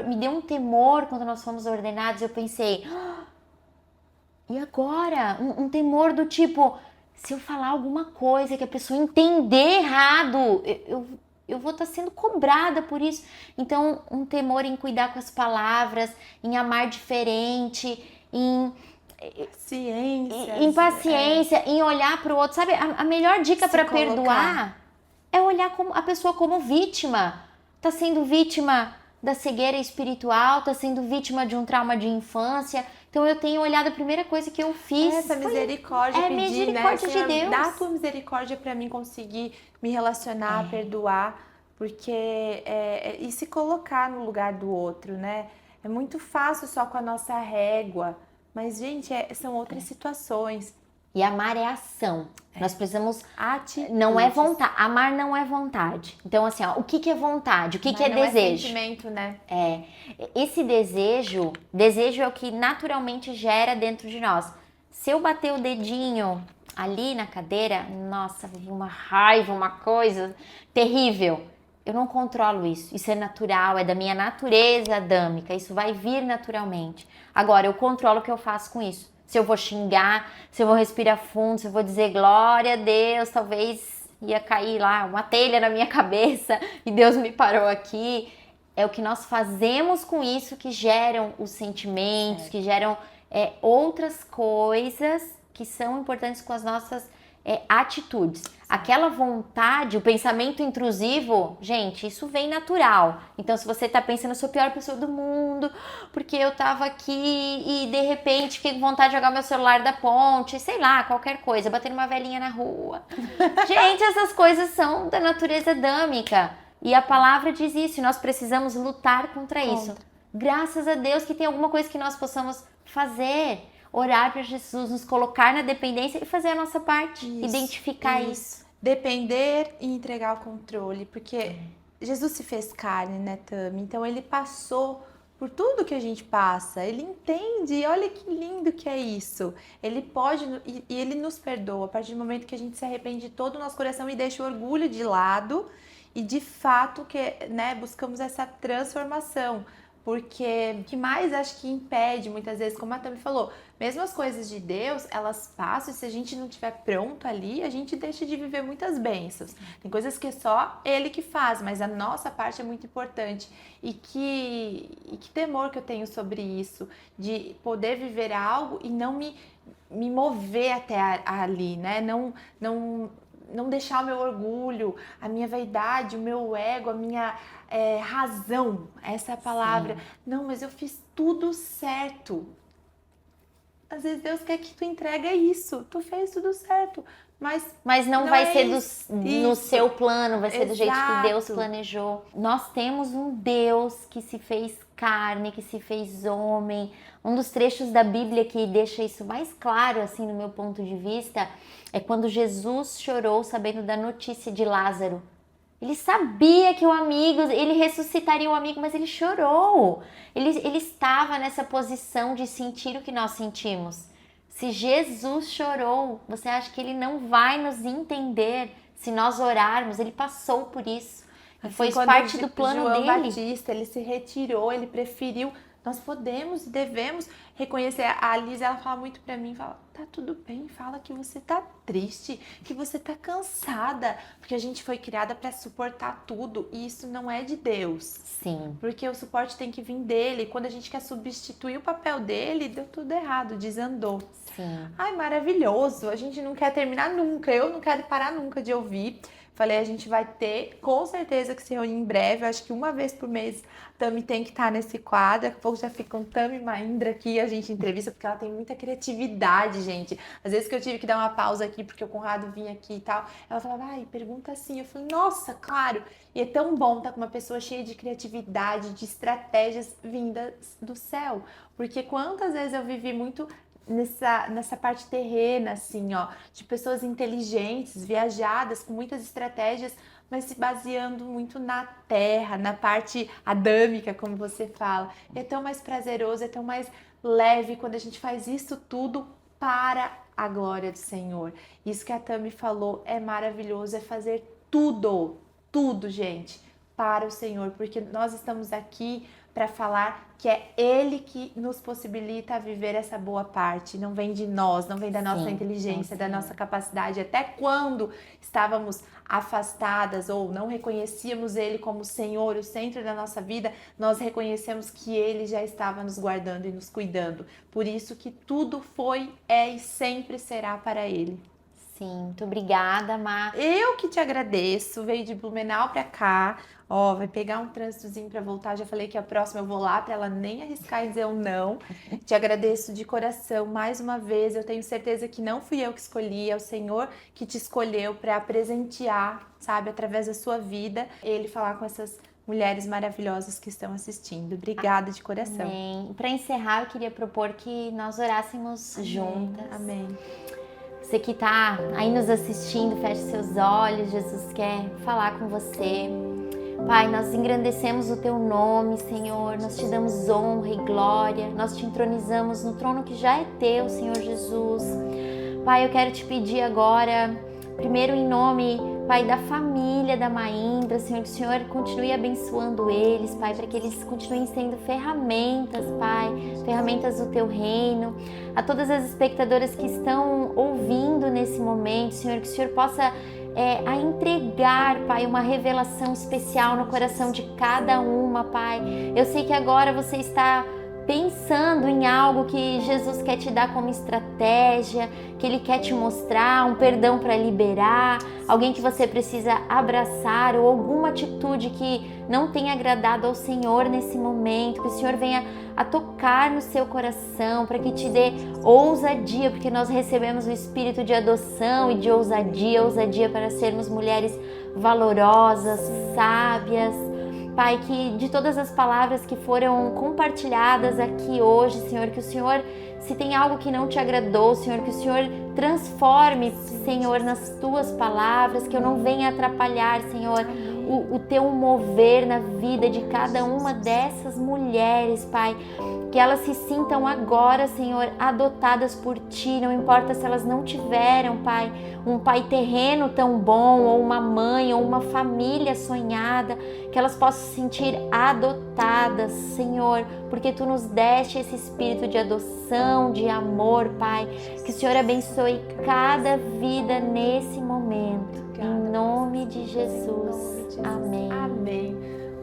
[SPEAKER 2] Me deu um temor quando nós fomos ordenados. Eu pensei, e agora? Um temor do tipo, se eu falar alguma coisa que a pessoa entender errado, eu vou estar sendo cobrada por isso. Então, um temor em cuidar com as palavras, em amar diferente, em paciência, em olhar para o outro. Sabe, a melhor dica para perdoar é olhar a pessoa como vítima. Tá sendo vítima da cegueira espiritual, tá sendo vítima de um trauma de infância. Então eu tenho olhado, a primeira coisa que eu fiz
[SPEAKER 1] essa misericórdia, pedir,
[SPEAKER 2] misericórdia,
[SPEAKER 1] né? Senhor,
[SPEAKER 2] de Deus.
[SPEAKER 1] Dá a tua misericórdia para mim conseguir me relacionar, perdoar, porque e se colocar no lugar do outro, né? É muito fácil só com a nossa régua, mas gente, são outras situações.
[SPEAKER 2] E amar é ação. Nós precisamos...
[SPEAKER 1] Atitudes.
[SPEAKER 2] Não é vontade. Amar não é vontade. Então, assim, o que é vontade? O que é desejo?
[SPEAKER 1] É sentimento, né?
[SPEAKER 2] Esse desejo é o que naturalmente gera dentro de nós. Se eu bater o dedinho ali na cadeira, nossa, uma raiva, uma coisa terrível. Eu não controlo isso. Isso é natural, é da minha natureza adâmica. Isso vai vir naturalmente. Agora, eu controlo o que eu faço com isso. Se eu vou xingar, se eu vou respirar fundo, se eu vou dizer glória a Deus, talvez ia cair lá uma telha na minha cabeça e Deus me parou aqui. É o que nós fazemos com isso que geram os sentimentos, que geram outras coisas que são importantes com as nossas atitudes. Aquela vontade, o pensamento intrusivo, gente, isso vem natural. Então, se você tá pensando, eu sou a pior pessoa do mundo, porque eu tava aqui e de repente fiquei com vontade de jogar meu celular da ponte, sei lá, qualquer coisa, bater uma velhinha na rua. Gente, essas coisas são da natureza adâmica. E a palavra diz isso, e nós precisamos lutar contra isso. Graças a Deus que tem alguma coisa que nós possamos fazer. Orar para Jesus, nos colocar na dependência e fazer a nossa parte, identificar isso.
[SPEAKER 1] Depender e entregar o controle, porque Jesus se fez carne, né, Tami? Então ele passou por tudo que a gente passa, ele entende, olha que lindo que é isso. Ele pode, e ele nos perdoa a partir do momento que a gente se arrepende de todo o nosso coração e deixa o orgulho de lado e de fato buscamos essa transformação. Porque o que mais acho que impede muitas vezes, como a Tami falou, mesmo as coisas de Deus, elas passam e se a gente não estiver pronto ali, a gente deixa de viver muitas bênçãos. Tem coisas que é só Ele que faz, mas a nossa parte é muito importante. E que temor que eu tenho sobre isso, de poder viver algo e não me mover até ali, né? Não não deixar o meu orgulho, a minha vaidade, o meu ego, a minha razão, essa é a palavra. Sim. Não, mas eu fiz tudo certo. Às vezes Deus quer que tu entregue isso, tu fez tudo certo,
[SPEAKER 2] mas não vai ser no seu plano, vai ser do jeito que Deus planejou. Nós temos um Deus que se fez carne, que se fez homem. Um dos trechos da Bíblia que deixa isso mais claro, assim, no meu ponto de vista, é quando Jesus chorou sabendo da notícia de Lázaro. Ele sabia que ele ressuscitaria o amigo, mas ele chorou. Ele estava nessa posição de sentir o que nós sentimos. Se Jesus chorou, você acha que ele não vai nos entender se nós orarmos? Ele passou por isso.
[SPEAKER 1] Assim,
[SPEAKER 2] foi parte do plano
[SPEAKER 1] João
[SPEAKER 2] dele.
[SPEAKER 1] Batista, ele se retirou, ele preferiu. Nós podemos e devemos reconhecer. A Liz, ela fala muito pra mim, fala, tá tudo bem, fala que você tá triste, que você tá cansada, porque a gente foi criada pra suportar tudo e isso não é de Deus.
[SPEAKER 2] Sim.
[SPEAKER 1] Porque o suporte tem que vir dele. Quando a gente quer substituir o papel dele, deu tudo errado, desandou.
[SPEAKER 2] Sim.
[SPEAKER 1] Ai, maravilhoso, a gente não quer terminar nunca, eu não quero parar nunca de ouvir. Falei, a gente vai ter, com certeza, que se reunir em breve. Eu acho que uma vez por mês a Tami tem que estar nesse quadro. Daqui a pouco já fica um Tami Mahindra aqui, a gente entrevista, porque ela tem muita criatividade, gente. Às vezes que eu tive que dar uma pausa aqui, porque o Conrado vinha aqui e tal, ela falava, ai, pergunta assim. Eu falei, nossa, claro. E é tão bom estar com uma pessoa cheia de criatividade, de estratégias vindas do céu. Porque quantas vezes eu vivi muito nessa parte terrena, assim, ó, de pessoas inteligentes, viajadas, com muitas estratégias, mas se baseando muito na terra, na parte adâmica, como você fala. É tão mais prazeroso, é tão mais leve quando a gente faz isso tudo para a glória do Senhor. Isso que a Tami falou é maravilhoso, é fazer tudo, gente, para o Senhor, porque nós estamos aqui para falar que é Ele que nos possibilita viver essa boa parte. Não vem de nós, não vem da nossa inteligência, da nossa capacidade. Até quando estávamos afastadas ou não reconhecíamos Ele como Senhor, o centro da nossa vida, nós reconhecemos que Ele já estava nos guardando e nos cuidando. Por isso que tudo foi, é e sempre será para Ele.
[SPEAKER 2] Sim, muito obrigada, Má.
[SPEAKER 1] Eu que te agradeço, veio de Blumenau pra cá, ó, vai pegar um trânsitozinho pra voltar, já falei que a próxima eu vou lá pra ela nem arriscar e dizer um não. Te agradeço de coração mais uma vez, eu tenho certeza que não fui eu que escolhi, é o Senhor que te escolheu pra presentear, sabe, através da sua vida, Ele falar com essas mulheres maravilhosas que estão assistindo. Obrigada de coração.
[SPEAKER 2] Amém. Para encerrar, eu queria propor que nós orássemos juntas.
[SPEAKER 1] Amém.
[SPEAKER 2] Você que está aí nos assistindo, feche seus olhos, Jesus quer falar com você. Pai, nós engrandecemos o Teu nome, Senhor, nós Te damos honra e glória, nós Te entronizamos no trono que já é Teu, Senhor Jesus. Pai, eu quero Te pedir agora, primeiro em nome, Pai, da família da Mahindra, Senhor, que o Senhor continue abençoando eles, Pai, para que eles continuem sendo ferramentas, Pai, ferramentas do Teu reino. A todas as espectadoras que estão ouvindo nesse momento, Senhor, que o Senhor possa a entregar, Pai, uma revelação especial no coração de cada uma, Pai. Eu sei que agora você está pensando em algo que Jesus quer te dar como estratégia, que Ele quer te mostrar, um perdão para liberar, alguém que você precisa abraçar ou alguma atitude que não tenha agradado ao Senhor nesse momento, que o Senhor venha a tocar no seu coração, para que te dê ousadia, porque nós recebemos o espírito de adoção e de ousadia para sermos mulheres valorosas, sábias. Pai, que de todas as palavras que foram compartilhadas aqui hoje, Senhor, que o Senhor, se tem algo que não te agradou, Senhor, que o Senhor transforme, Senhor, nas tuas palavras, que eu não venha atrapalhar, Senhor, o teu mover na vida de cada uma dessas mulheres, Pai, que elas se sintam agora, Senhor, adotadas por Ti, não importa se elas não tiveram, Pai, um pai terreno tão bom, ou uma mãe, ou uma família sonhada, que elas possam se sentir adotadas, Senhor, porque Tu nos deste esse espírito de adoção, de amor, Pai, que o Senhor abençoe cada vida nesse momento, em nome de Jesus, amém.
[SPEAKER 1] Amém.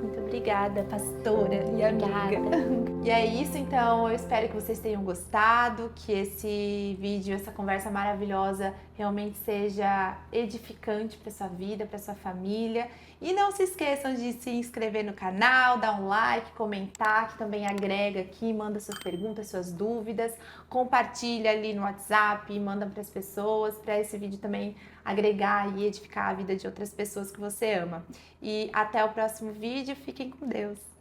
[SPEAKER 1] Muito obrigada, pastora e amiga.
[SPEAKER 2] Obrigada.
[SPEAKER 1] E é isso, então eu espero que vocês tenham gostado, que esse vídeo, essa conversa maravilhosa realmente seja edificante para sua vida, para sua família. E não se esqueçam de se inscrever no canal, dar um like, comentar, que também agrega aqui, manda suas perguntas, suas dúvidas, compartilha ali no WhatsApp, manda para as pessoas, para esse vídeo também agregar e edificar a vida de outras pessoas que você ama. E até o próximo vídeo, fiquem com Deus!